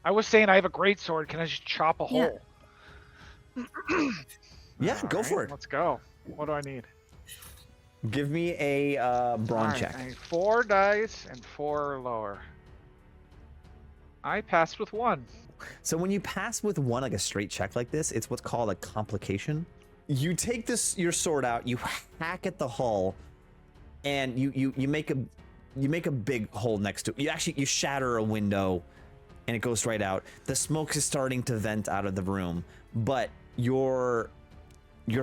I was saying I have a great sword. Can I just chop a Yeah. hole? Yeah, go Alright, for it. Let's go. What do I need? Give me a brawn Alright, check. I need 4 dice and 4 or lower. I passed with 1. So when you pass with 1, like a straight check like this, it's what's called a complication. You take your sword out, you hack at the hull, and you make a big hole next to it. You shatter a window, and it goes right out. The smoke is starting to vent out of the room, but your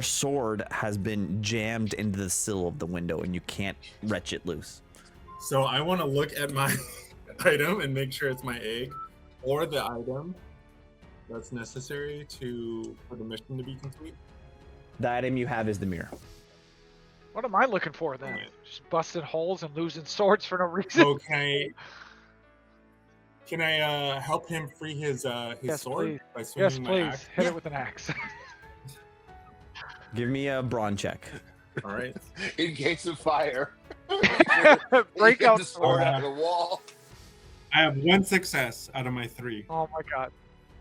sword has been jammed into the sill of the window, and you can't wrench it loose. So I want to look at my item and make sure it's my egg or the item that's necessary for the mission to be complete. The item you have is the mirror. What am I looking for then? Just busting holes and losing swords for no reason. So can I help him free his Yes, sword please. by swinging Yes, my please. axe? Hit it with an axe. Give me a brawn check. All right. In case of fire. Break Get out the the sword sword. out of the wall. I have 1 success out of my 3. Oh my god.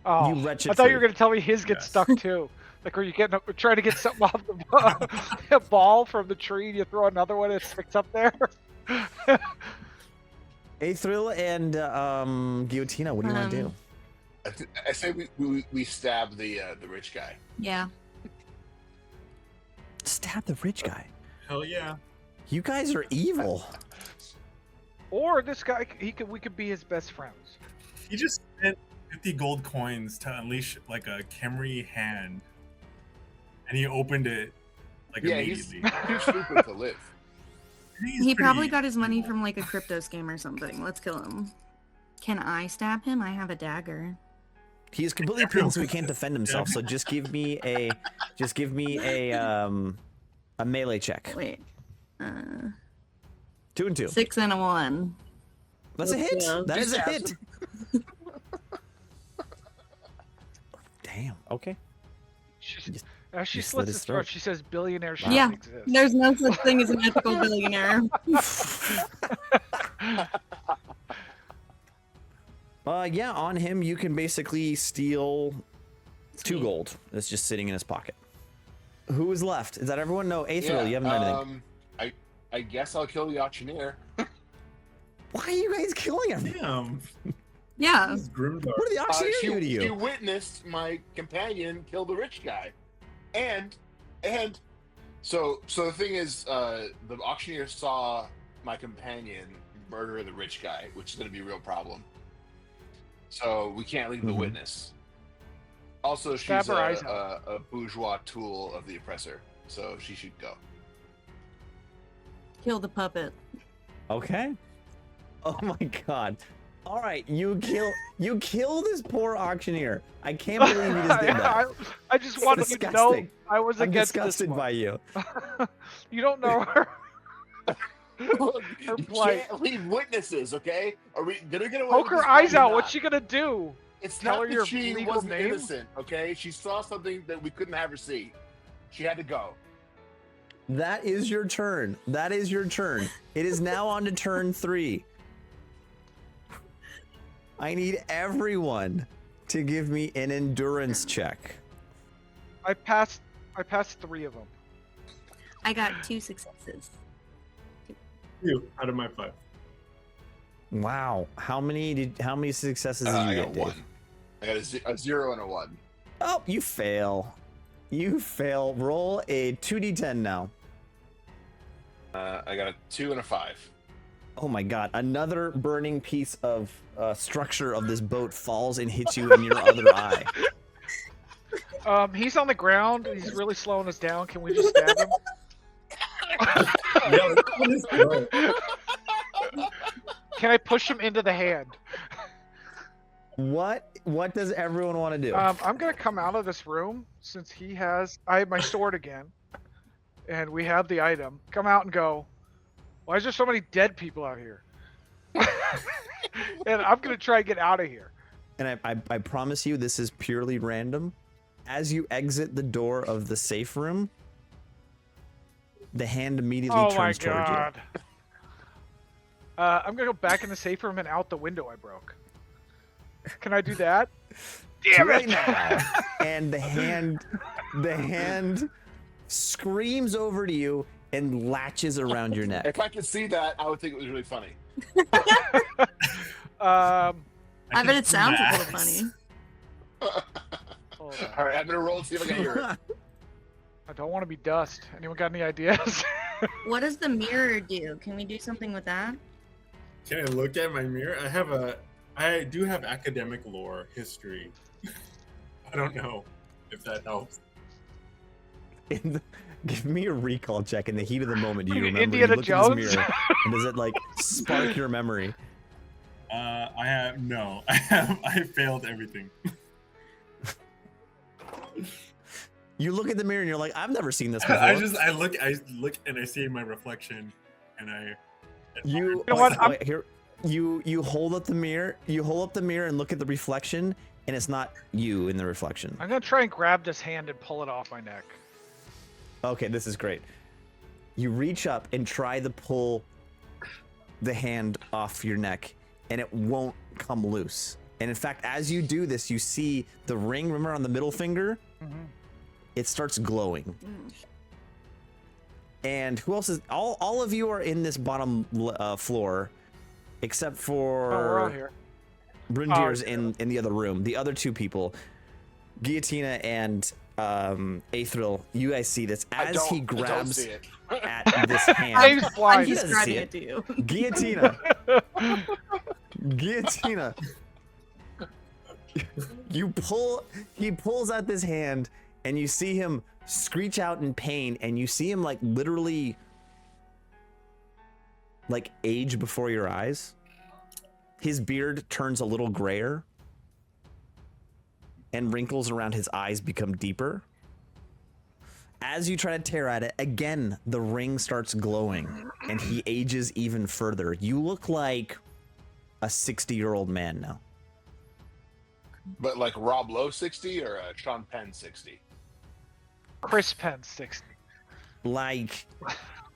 Oh, You wretched I thought you were free. gonna tell me his gets Yes. stuck too. Like, were you trying to get something off the ball from the tree, and you throw another one and it sticks up there? Aethril and Guillotina, what do you want to do? I say we stab the rich guy. Yeah. Stab the rich guy. Hell yeah. You guys are evil. Or this guy, we could be his best friends. He just spent 50 gold coins to unleash like a Khemri hand, and he opened it like Yeah, he's immediately. too stupid to live. He probably got his money from like a crypto scam or something. Let's kill him. Can I stab him? I have a dagger. He is completely prone, so he can't defend himself. So just give me a melee check. Wait. 2 and 2. 6 and a 1. That's a hit. Yeah. That is a Just hit. Damn. Okay. As she you slit slits his his throat, throat. she says billionaire Yeah. shouldn't exist. There's no such thing as an ethical billionaire. Yeah, on him you can basically steal 2 gold. That's just sitting in his pocket. Who is left? Is that everyone? No, Aethril, you haven't done anything. I guess I'll kill the auctioneer. Why are you guys killing him? Damn. Yeah. This is Grimdark. What did the auctioneer do to She you? witnessed my companion kill the rich guy, and so the thing is, the auctioneer saw my companion murder the rich guy, which is going to be a real problem. So we can't leave the Mhm. witness. Also, Stab she's her eyes out. a bourgeois tool of the oppressor, so she should go. Kill the puppet. Okay. Oh my god. All right, you kill this poor auctioneer. I can't believe you just did that. I just It's wanted you to know disgusting. I was I'm against disgusted this by one. you. You don't know her. You plight. can't leave witnesses, okay? Are we gonna get away Poke with her this? eyes Probably out. not. What's she gonna do? It's Tell not her that your she legal wasn't name? innocent, okay? She saw something that we couldn't have her see. She had to go. That is your turn. That is your turn. It is now on to turn 3. I need everyone to give me an endurance check. I passed 3 of them. I got 2 successes. 2 out of my 5. Wow. How many successes did I you got get, 1. Dave? I got a 0 and a 1. Oh, you fail. You fail. Roll a 2d10 now. I got a 2 and a 5. Oh my god. Another burning piece of structure of this boat falls and hits you in your other eye. He's on the ground. He's really slowing us down. Can we just stab him? Yeah, let's put this low. Can I push him into the hand? What does everyone want to do? I'm gonna come out of this room since I have my sword again, and we have the item. Come out and go. Why is there so many dead people out here? And I'm gonna try and get out of here. And I promise you this is purely random. As you exit the door of the safe room, the hand immediately Oh my turns toward you. god. I'm gonna go back in the safe room and out the window I broke. Can I do that? Damn Right it! now. And the hand screams over to you and latches around your neck. If I could see that, I would think it was really funny. I bet can it sounds a little relax. funny. Hold on. All right, I'm gonna roll and see if I can hear it. I don't want to be dust. Anyone got any ideas? What does the mirror do? Can we do something with that? Can I look at my mirror? I do have academic lore history. I don't know if that helps. Give me a recall check in the heat of the moment. Do you Like remember? Indiana you look in Jones? this mirror, and does it like spark your memory? I failed everything. You look at the mirror and you're like, I've never seen this before. I look and I see my reflection, and You know what? wait, here. You hold up the mirror. You hold up the mirror and look at the reflection, and it's not you in the reflection. I'm gonna try and grab this hand and pull it off my neck. Okay, this is great. You reach up and try to pull the hand off your neck, and it won't come loose. And in fact, as you do this, you see the ring, remember on the middle finger? It starts glowing. And who else is, all of you are in this bottom floor, except for Oh, we're all here. Brundir's in the other room. The other two people, Guillotina and Aethril, you guys see this as he I don't grabs see it. at this hand. I'm I'm blind. He doesn't describing see it to you. Guillotina. Guillotina. He pulls out this hand, and you see him screech out in pain, and you see him like literally like age before your eyes. His beard turns a little grayer, and wrinkles around his eyes become deeper. As you try to tear at it, again, the ring starts glowing, and he ages even further. You look like a 60-year-old man now. But like Rob Lowe 60 or Sean Penn 60? Chris Penn 60. Like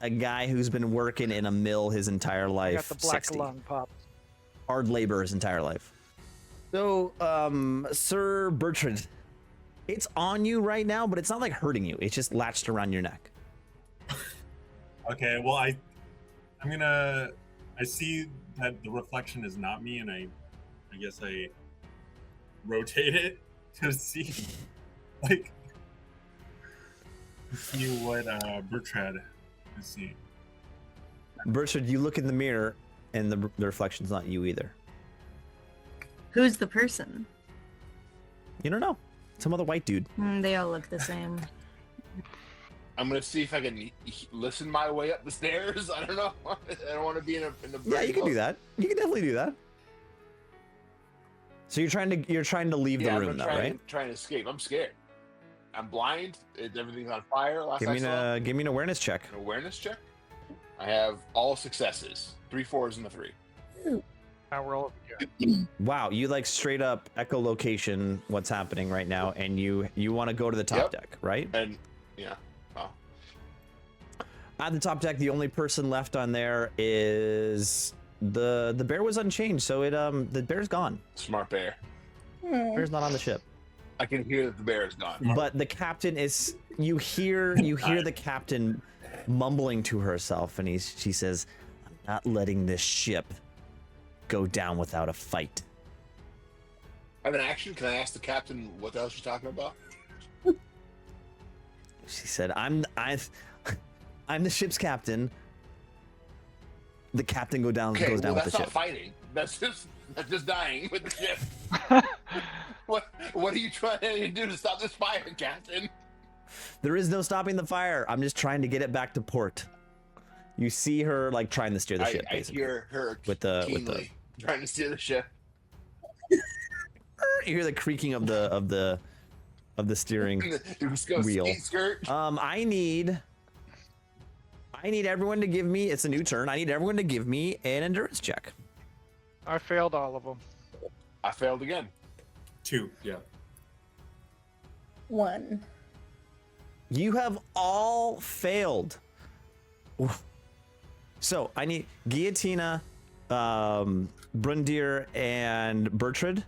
a guy who's been working in a mill his entire I life. got the black 60. lung pop. Hard labor his entire life. So, Sir Bertrand, it's on you right now, but it's not like hurting you. It's just latched around your neck. Okay, well, I see that the reflection is not me, and I guess I rotate it to see, like, see what Bertrand is seeing. Bertrand, you look in the mirror, and the reflection's not you either. Who's the person? You don't know. Some other white dude. They all look the same. I'm gonna see if I can listen my way up the stairs. I don't know. I don't want to be in a. Yeah, you can do that. You can definitely do that. So you're trying to leave the room, though, right? Trying to escape. I'm scared. I'm blind. Everything's on fire. Last Give I me saw. an awareness check. An awareness check. I have all successes. 3 4s and a 3. Now we're all over here. Wow, you like straight up echolocation what's happening right now, and you want to go to the top deck, right? And yeah. Oh. At the top deck, the only person left on there is the bear was unchanged, so the bear's gone. Smart bear. Bear's not on the ship. I can hear that the bear is gone. But the captain is. You hear the captain mumbling to herself, and she says, "I'm not letting this ship go down without a fight." I have an action. Can I ask the captain what the hell she's talking about? She said, "I'm the ship's captain. The captain goes down with the that's ship." not fighting. That's just dying with the ship. What are you trying to do to stop this fire, Captain? There is no stopping the fire. I'm just trying to get it back to port. You see her like trying to steer the ship. I Basically, hear her with the trying to steer the ship. you hear the creaking of the steering wheel. Skirt. I need everyone to give me. It's a new turn. I need everyone to give me an endurance check. I failed all of them. I failed again. 2, yeah. 1. You have all failed. So I need Guillotina, Brundir, and Bertrand.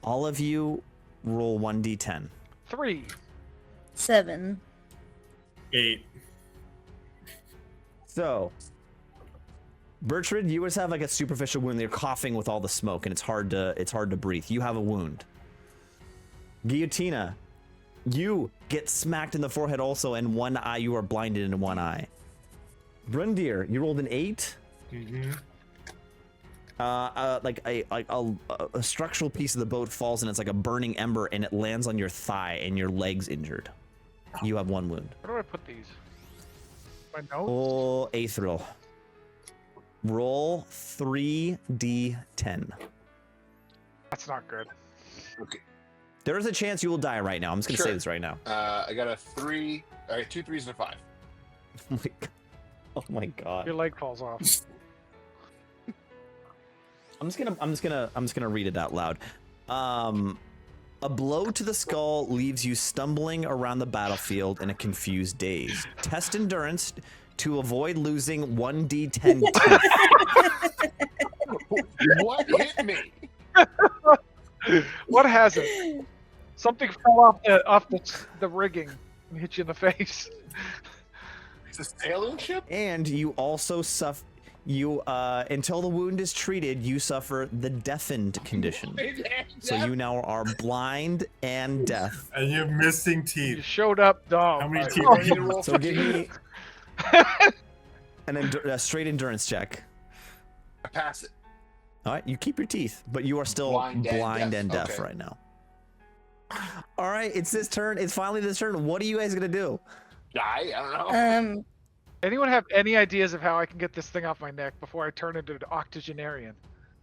All of you roll 1d10. 3. 7. 8. So, Bertrand, you just have like a superficial wound. You're coughing with all the smoke, and it's hard to breathe. You have a wound. Guillotina, you get smacked in the forehead also, and one eye. You are blinded in one eye. Brundir, you rolled an 8. Mm-hmm. Like a structural piece of the boat falls, and it's like a burning ember, and it lands on your thigh, and your leg's injured. You have 1 wound. Where do I put these? My notes? Oh, Aethril. Roll 3d10. That's not good. Okay. There is a chance you will die right now. I'm just gonna say Sure. this right now. I got a 3. I got 2 3s and a 5. Oh my god. Oh my god. Your leg falls off. I'm just gonna read it out loud. A blow to the skull leaves you stumbling around the battlefield in a confused daze. Test endurance to avoid losing 1d10 teeth. What hit me? What has it? Something fell off the rigging and hit you in the face. It's a sailing ship? And you also suffer. You until the wound is treated, you suffer the deafened condition. So you now are blind and deaf. And you have missing You teeth. showed up dumb. How many Like, teeth oh, do you roll So for give teeth? me a straight endurance check. I pass it. All right, you keep your teeth, but you are still blind and deaf Okay. right now. All right, it's this turn. It's finally this turn. What are you guys gonna do? I don't know. Anyone have any ideas of how I can get this thing off my neck before I turn into an octogenarian?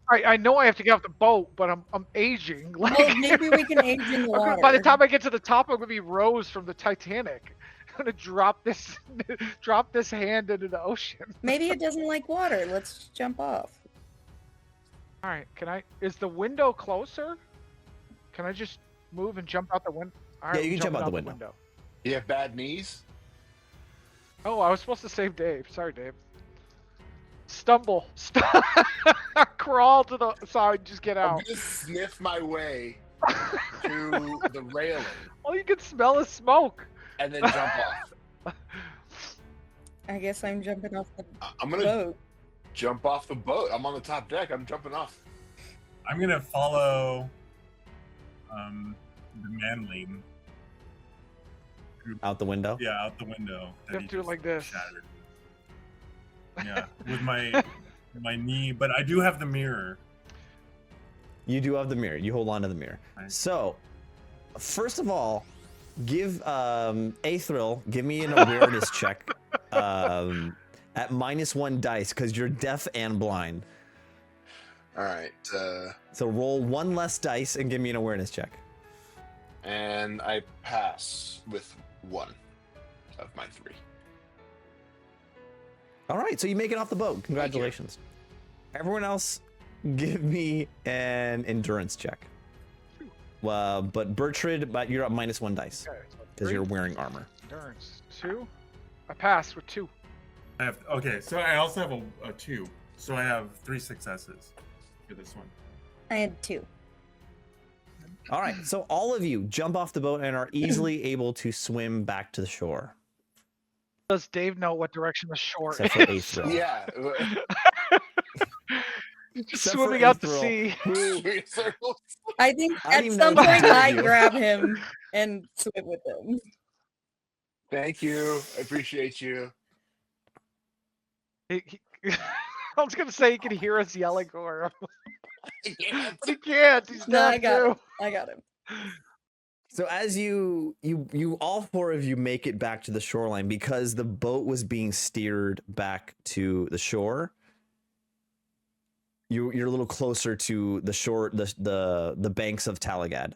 I know I have to get off the boat, but I'm aging. Like, Well, maybe we can age in the water. by the time I get to the top, I'm gonna be Rose from the Titanic. I'm gonna drop this hand into the ocean. Maybe it doesn't like water. Let's jump off. All right, is the window closer? Can I just move and jump out the window? Yeah, you can jump out the window. You have bad knees? Oh, I was supposed to save Dave. Sorry, Dave. Stumble. Crawl to the side, just get I'm out. gonna sniff my way to the railing All you can smell is smoke. and then jump off. I guess I'm jumping off the I'm gonna boat. jump off the boat. I'm on the top deck. I'm jumping off. I'm gonna follow the manling. Out the window. Yeah, out the window. You have he to do it just like this. Shattered. Yeah, with my knee, but I do have the mirror. You do have the mirror. You hold on to the mirror. Nice. So, first of all, give Aethrill, give me an awareness check at -1 dice because you're deaf and blind. All right. So roll 1 less dice and give me an awareness check. And I pass with 1 of my 3. All right, so you make it off the boat. Congratulations. Everyone else, give me an endurance check. But Bertrand, you're up -1 dice Okay, so because you're wearing armor. endurance 2. I passed with 2. I have so I also have a 2. So I have 3 successes for this one. I had 2. All right, so all of you jump off the boat and are easily able to swim back to the shore. Does Dave know what direction the shore Except for is? Aethrill. Yeah. He's just Except for swimming out to Aethrill, sea. who- Circles. I think I don't at even some know what point to I do. grab him and swim with him. Thank you. I appreciate you. I was gonna say he can hear us yelling for him, I can't. but he can't. He's No, I deaf got too. him. I got him. So as you all 4 of you make it back to the shoreline because the boat was being steered back to the shore. You're a little closer to the shore, the banks of Talagad,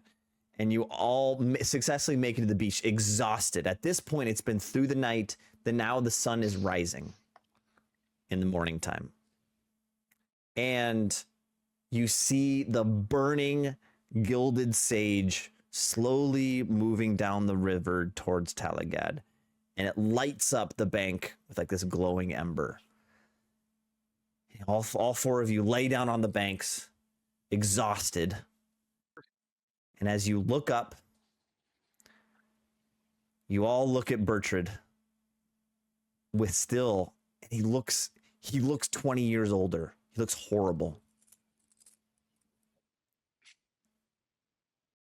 and you all successfully make it to the beach, exhausted. At this point, it's been through the night. Now the sun is rising in the morning time, and you see the burning gilded sage slowly moving down the river towards Talagad, and it lights up the bank with like this glowing ember. All 4 of you lay down on the banks, exhausted. And as you look up, you all look at Bertrand with still, and he looks 20 years older. He looks horrible.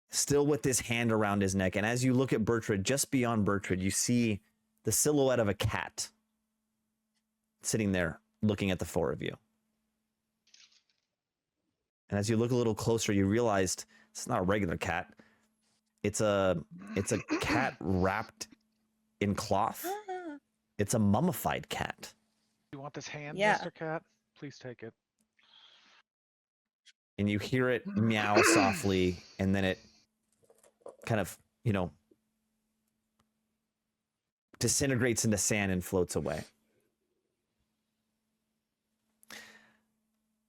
Still with this hand around his neck. And as you look at Bertrand, just beyond Bertrand, you see the silhouette of a cat sitting there looking at the 4 of you. And as you look a little closer, you realized it's not a regular cat. It's a cat wrapped in cloth. It's a mummified cat. You want this hand, Yeah. Mr. Cat? Please take it. And you hear it meow softly, and then it kind of, disintegrates into sand and floats away.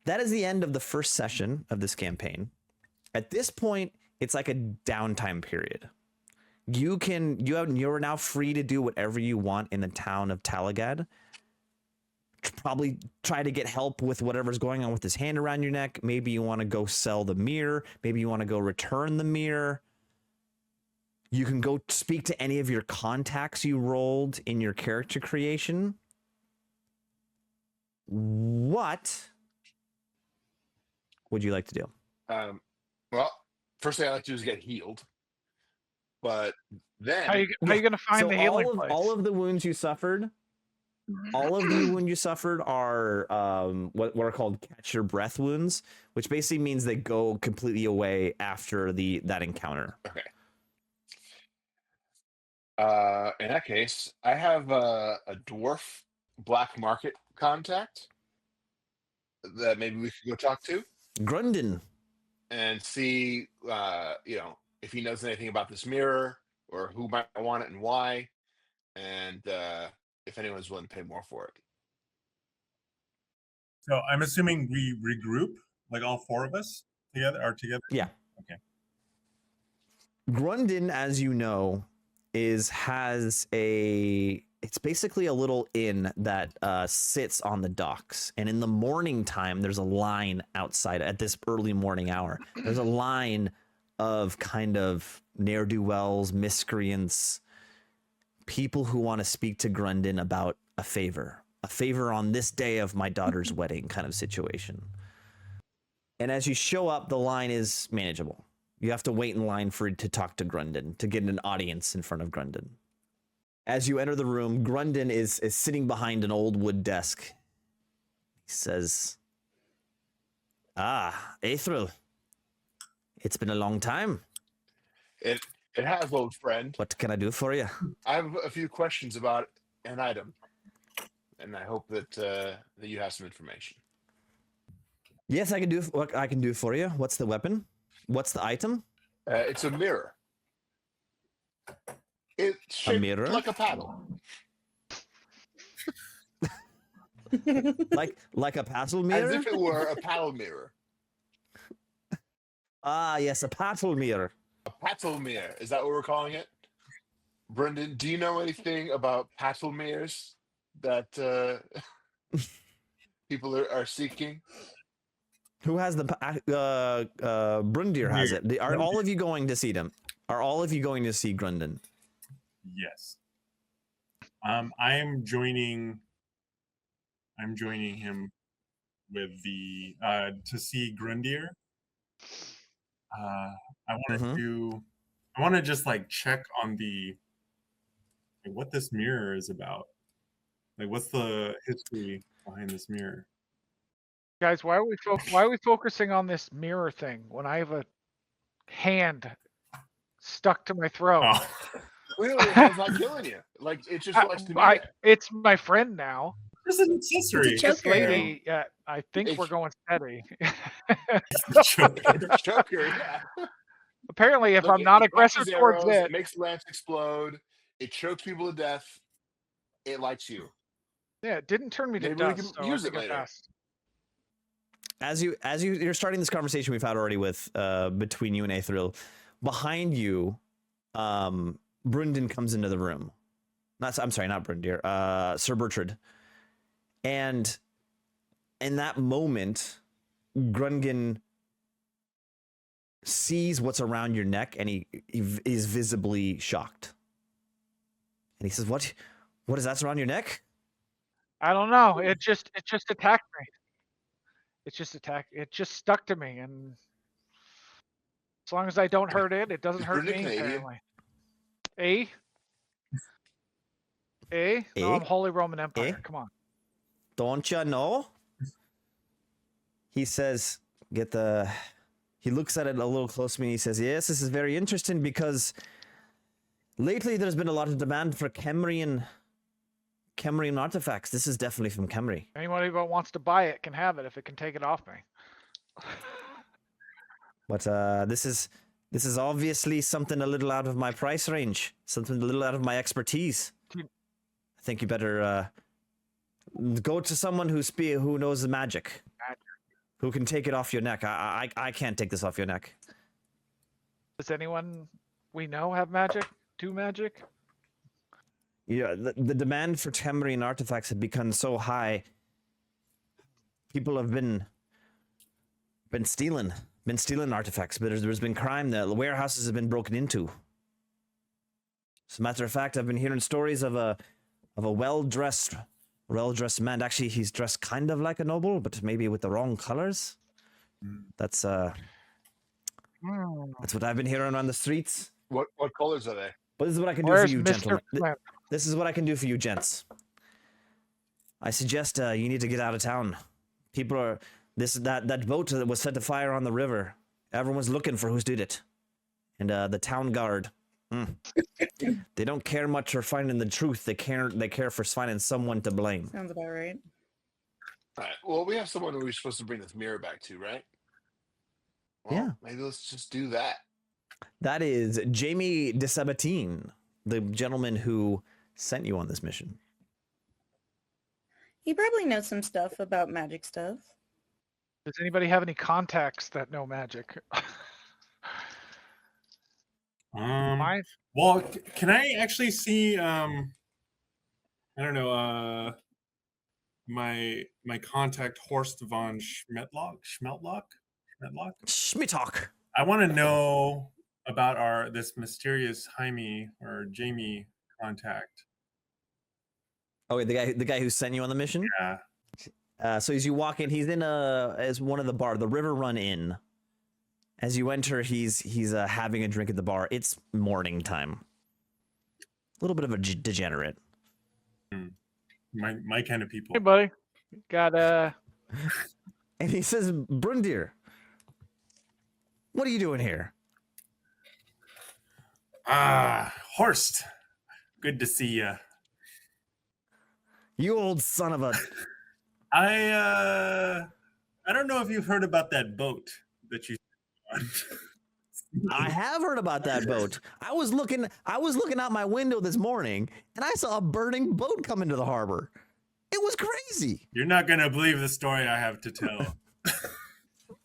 That is the end of the first session of this campaign. At this point, it's like a downtime period. You're now free to do whatever you want in the town of Talagad. Probably try to get help with whatever's going on with this hand around your neck. Maybe you want to go sell the mirror. Maybe you want to go return the mirror. You can go speak to any of your contacts you rolled in your character creation. What would you like to do? Well, first thing I like to do is get healed. But then... How you going to find the healing place? All of the wounds you suffered... All of the wounds you suffered are what are called catch your breath wounds, which basically means they go completely away after that encounter. Okay. In that case, I have a dwarf black market contact that maybe we could go talk to. Grundin. And see, if he knows anything about this mirror or who might want it and why. And if anyone's willing to pay more for it. So I'm assuming we regroup, like all four of us together. Yeah. Okay. Grundin, as you know, it's basically a little inn that sits on the docks. And in the morning time, there's a line outside at this early morning hour. There's a line of kind of ne'er-do-wells, miscreants, people who want to speak to Grundin about a favor on this day of my daughter's wedding kind of situation. And as you show up, the line is manageable. You have to wait in line to talk to Grundin, to get an audience in front of Grundin. As you enter the room, Grundin is sitting behind an old wood desk. He says, Aethril, it's been a long time. It has, old friend. What can I do for you? I have a few questions about an item, and I hope that you have some information. Yes, I can do what I can do for you. What's the weapon? What's the item? It's a mirror. It's shaped mirror? like a paddle. like a paddle mirror? As if it were a paddle mirror. Ah, yes, a paddle mirror. A paddle mirror. Is that what we're calling it? Brendan, do you know anything about paddle mirrors that people are seeking? Who has the Brundir has it. Are all of you going to see them? Are all of you going to see Grundin? Yes. I am joining him with the to see Grundir. I want to just like check on what this mirror is about. Like, what's the history behind this mirror? Guys, why are we focusing on this mirror thing when I have a hand stuck to my throat? Oh. Really, it's not killing you. Like, it just likes to be there. It's my friend now. It's an accessory. It's a choker. This lady, I think we're going steady. Choker, yeah. Apparently, if Look, I'm not it aggressive launches towards arrows, it, it makes lamps explode. It chokes people to death. It lights you. yeah, it didn't turn me to Maybe we dust. can So use I it think later. passed. As you're starting this conversation we've had already with between you and Aethril, behind you, Brundin comes into the room. I'm sorry, not Brundir. Sir Bertrand. And in that moment, Grungin sees what's around your neck, and he is visibly shocked. And he says, "What is that around your neck?" I don't know. It just attacked me. It just stuck to me, and as long as I don't hurt it, it doesn't Is hurt Brundin me. Canadian? Apparently. No, I'm Holy Roman Empire. Eh? Come on. Don't you know? He says, he looks at it a little closer and he says, yes, this is very interesting because lately there's been a lot of demand for Kemrian artifacts. This is definitely from Kemri. Anybody that wants to buy it can have it if it can take it off me. But this This is obviously something a little out of my price range, something a little out of my expertise. Dude. I think you better go to someone who knows the magic, who can take it off your neck. I can't take this off your neck. Does anyone we know have magic? Do magic? Yeah, the demand for Tamarian artifacts had become so high. People have been stealing artifacts, but there's been crime. The warehouses have been broken into. As a matter of fact, I've been hearing stories of a well-dressed man. Actually, he's dressed kind of like a noble, but maybe with the wrong colors. That's what I've been hearing on the streets. What colors are they? But this is what I can do Where's for you, Mr. gentlemen. Flint? This is what I can do for you, gents. I suggest you need to get out of town. People are that boat that was set to fire on the river. Everyone's looking for who did it, and the town guard. They don't care much for finding the truth. They care for finding someone to blame. Sounds about right. All right. Well, we have someone who we're supposed to bring this mirror back to, right? Well, Yeah. Maybe let's just do that. That is Jamie de Sabatine, the gentleman who sent you on this mission. He probably knows some stuff about magic stuff. Does anybody have any contacts that know magic? Mine? Well, can I actually see? I don't know. My contact Horst von Schmeltlock. Schmittalk. I want to know about this mysterious Jaime or Jamie contact. Oh, wait, the guy who sent you on the mission. Yeah. So as you walk in, he's in as one of the River Run Inn. As you enter, he's having a drink at the bar. It's morning time. A little bit of a degenerate. My kind of people. Hey, buddy. Got And he says, Brundir, what are you doing here? Horst. Good to see you. You old son of a... I don't know if you've heard about that boat that you on. I have heard about that boat. I was looking out my window this morning and I saw a burning boat come into the harbor. It was crazy. You're not gonna believe the story I have to tell.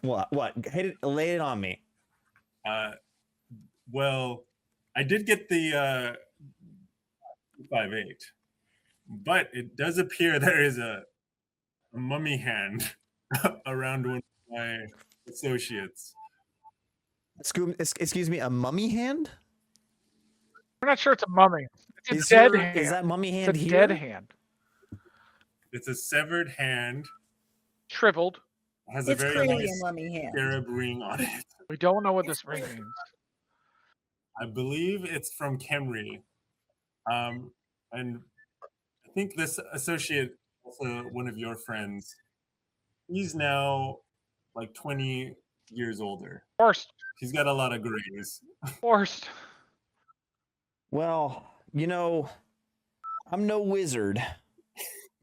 What? Lay it on me. Well, I did get the 5.8, but it does appear there is a mummy hand around one of my associates. Excuse me, a mummy hand? we're not sure it's a mummy. It's a dead hand. Is that mummy hand it's a here? dead hand. It's a severed hand. Shriveled. It has It's a very clearly nice a mummy hand. scarab ring on it. We don't know what this ring means. I believe it's from Kemri. And I think this associate, also one of your friends, he's now like 20 years older. Forced. He's got a lot of grays. Forced. Well, you know, I'm no wizard,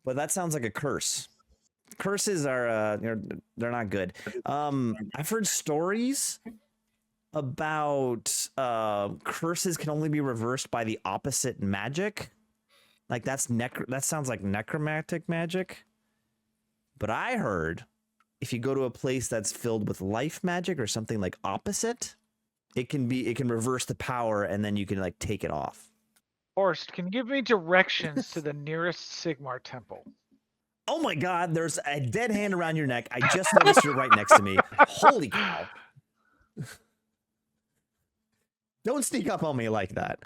but that sounds like a curse. Curses are they're not good. I've heard stories about curses can only be reversed by the opposite magic. Like that sounds like necromantic magic. But I heard if you go to a place that's filled with life magic or something like opposite, it can reverse the power and then you can like take it off. Forced. Can you give me directions to the nearest Sigmar temple? Oh my god, there's a dead hand around your neck. I just noticed you're right next to me. Holy cow. Don't sneak up on me like that.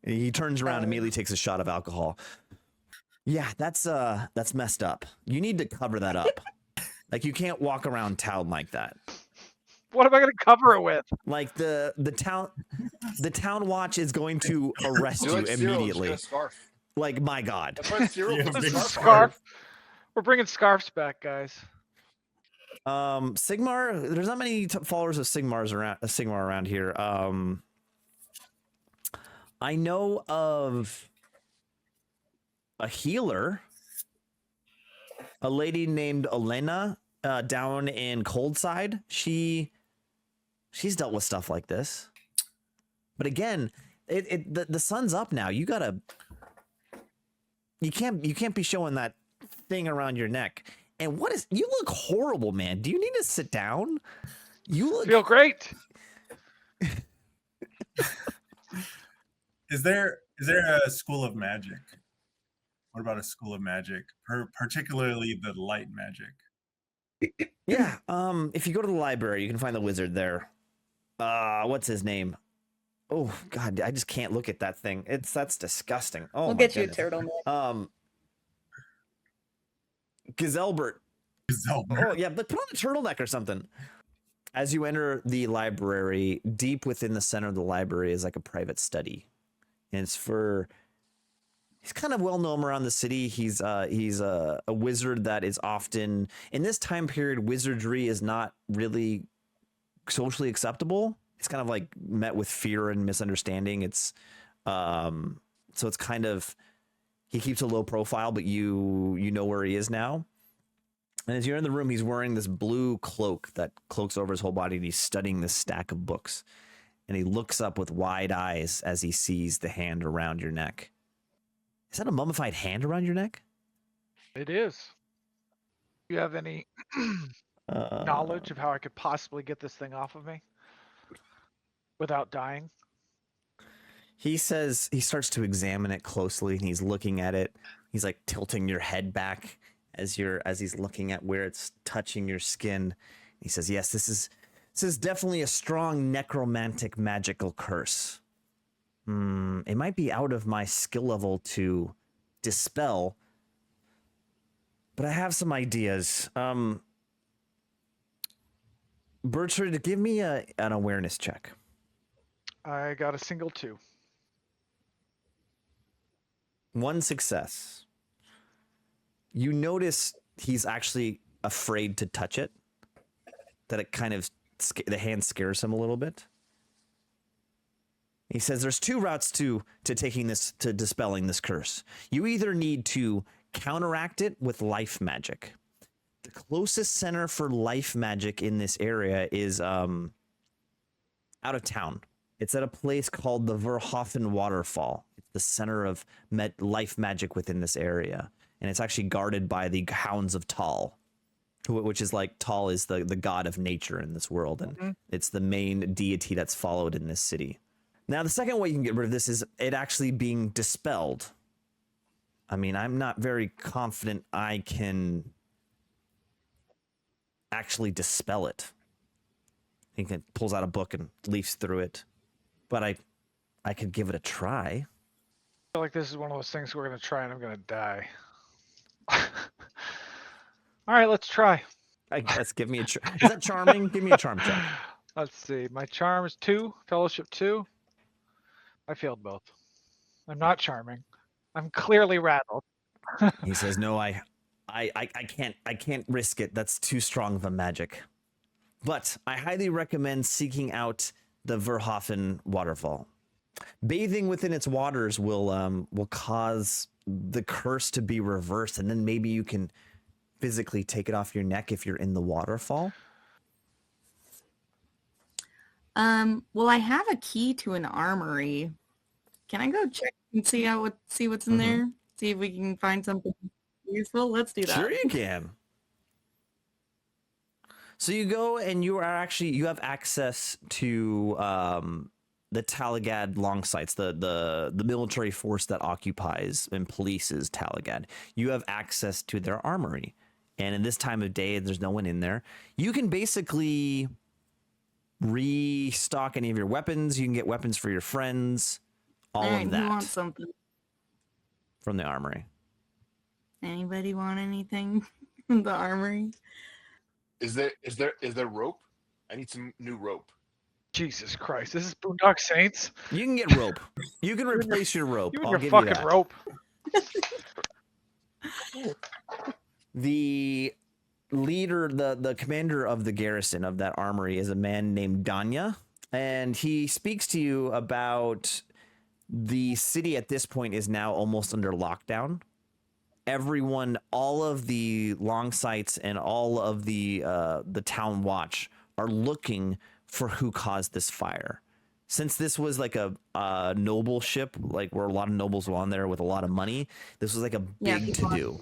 And he turns around and immediately takes a shot of alcohol. Yeah, that's messed up. You need to cover that up. Like you can't walk around town like that. What am I going to cover it with? Like the town watch is going to arrest you immediately. Like my god. Scarf. We're bringing scarves back, guys. Sigmar, there's not many followers of Sigmar around here. I know of a healer, a lady named Elena, down in Coldside. She She's dealt with stuff like this. But again, the sun's up now. You can't be showing that thing around your neck. And you look horrible, man. Do you need to sit down? You look Feel great. Is there a school of magic? What about a school of magic, particularly the light magic? Yeah. If you go to the library, you can find the wizard there. What's his name? Oh God, I just can't look at that thing. That's disgusting. Oh, We'll my get you a goodness. turtleneck. Gazelbert. Oh yeah, but put on a turtleneck or something. As you enter the library, deep within the center of the library is like a private study, and he's kind of well known around the city. He's a wizard that is often in this time period. Wizardry is not really socially acceptable. It's kind of like met with fear and misunderstanding. It's so it's kind of, he keeps a low profile, but you know where he is now. And as you're in the room, he's wearing this blue cloak that cloaks over his whole body, and he's studying this stack of books. And he looks up with wide eyes as he sees the hand around your neck. Is that a mummified hand around your neck? It is. Do you have any knowledge of how I could possibly get this thing off of me without dying? He says, he starts to examine it closely, and he's looking at it. He's like tilting your head back as he's looking at where it's touching your skin. He says, yes, this is definitely a strong necromantic magical curse. It might be out of my skill level to dispel, but I have some ideas. Bertrand, give me an awareness check. I got a single 2. 1 success. You notice he's actually afraid to touch it. That it kind of, the hand scares him a little bit. He says there's 2 routes to taking this, to dispelling this curse. You either need to counteract it with life magic. The closest center for life magic in this area is out of town. It's at a place called the Verhoffen Waterfall. It's the center of life magic within this area. And it's actually guarded by the Hounds of Tal, which is like, Tal is the god of nature in this world. And it's the main deity that's followed in this city. Now, the second way you can get rid of this is it actually being dispelled. I mean, I'm not very confident I can actually dispel it. He pulls out a book and leafs through it. But I could give it a try. I feel like this is one of those things we're going to try and I'm going to die. All right, let's try. I guess give me a is that charming? Give me a charm check. Let's see. My charm is 2, fellowship 2. I failed both. I'm not charming. I'm clearly rattled. He says, "No, I can't risk it. That's too strong of a magic. But I highly recommend seeking out the Verhoffen waterfall. Bathing within its waters will cause the curse to be reversed, and then maybe you can physically take it off your neck if you're in the waterfall." Well, I have a key to an armory. Can I go check and see what's in there? See if we can find something useful? Let's do that. Sure you can. So you go and you have access to the Talagad long sites, the military force that occupies and polices Talagad. You have access to their armory. And in this time of day, there's no one in there. You can basically restock any of your weapons. You can get weapons for your friends. All right, of that who wants something? from the armory. Anybody want anything from the armory? Is there rope? I need some new rope. Jesus Christ, this is Boondock Saints. You can get rope. You can replace your rope. You and I'll your give fucking you that. rope. The leader, the commander of the garrison of that armory is a man named Danya, and he speaks to you about the city at this point is now almost under lockdown. Everyone, all of the long sites and all of the town watch are looking for who caused this fire. Since this was like a noble ship, like where a lot of nobles were on there with a lot of money, this was like a big to do.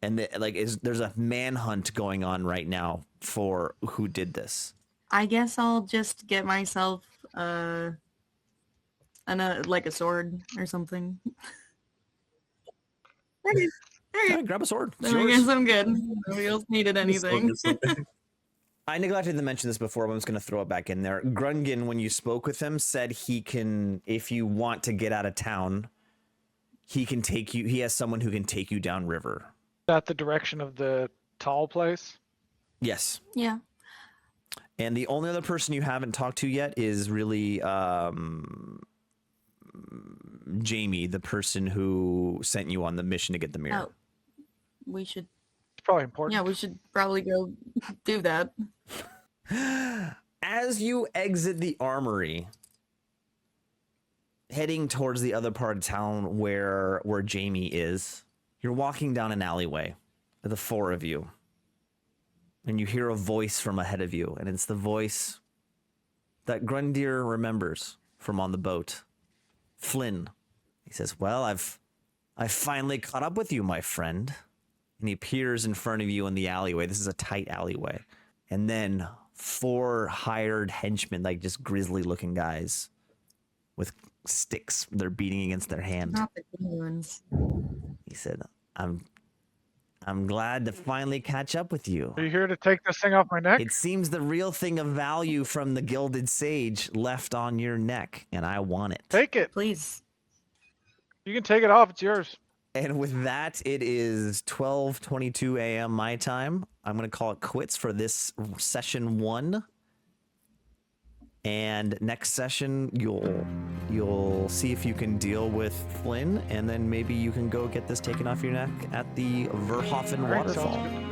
And there's a manhunt going on right now for who did this. I guess I'll just get myself like a sword or something. Okay. Yeah, grab a sword. It's Then I yours. guess I'm good. Nobody else needed anything. I neglected to mention this before, but I'm just going to throw it back in there. Grungin, when you spoke with him, said he can, if you want to get out of town, he can take you. He has someone who can take you downriver. Is that the direction of the tall place? Yes. Yeah. And the only other person you haven't talked to yet is really Jamie, the person who sent you on the mission to get the mirror. Oh, we should. It's probably important. Yeah, we should probably go do that. As you exit the armory, heading towards the other part of town where Jamie is, you're walking down an alleyway, the four of you, and you hear a voice from ahead of you, and it's the voice that Grundir remembers from on the boat. Flynn. He says, well, I've finally caught up with you, my friend. And he appears in front of you in the alleyway. This is a tight alleyway. And then 4 hired henchmen, like just grisly looking guys with sticks they're beating against their hand. Not the good ones. He said, I'm glad to finally catch up with you. Are you here to take this thing off my neck? It seems the real thing of value from the Gilded Sage left on your neck, and I want it. Take it. Please. You can take it off. It's yours. And with that, it is 12:22 a.m. my time. I'm going to call it quits for this session 1. And next session, you'll see if you can deal with Flynn, and then maybe you can go get this taken off your neck at the Verhoeven All right, sounds Waterfall. good.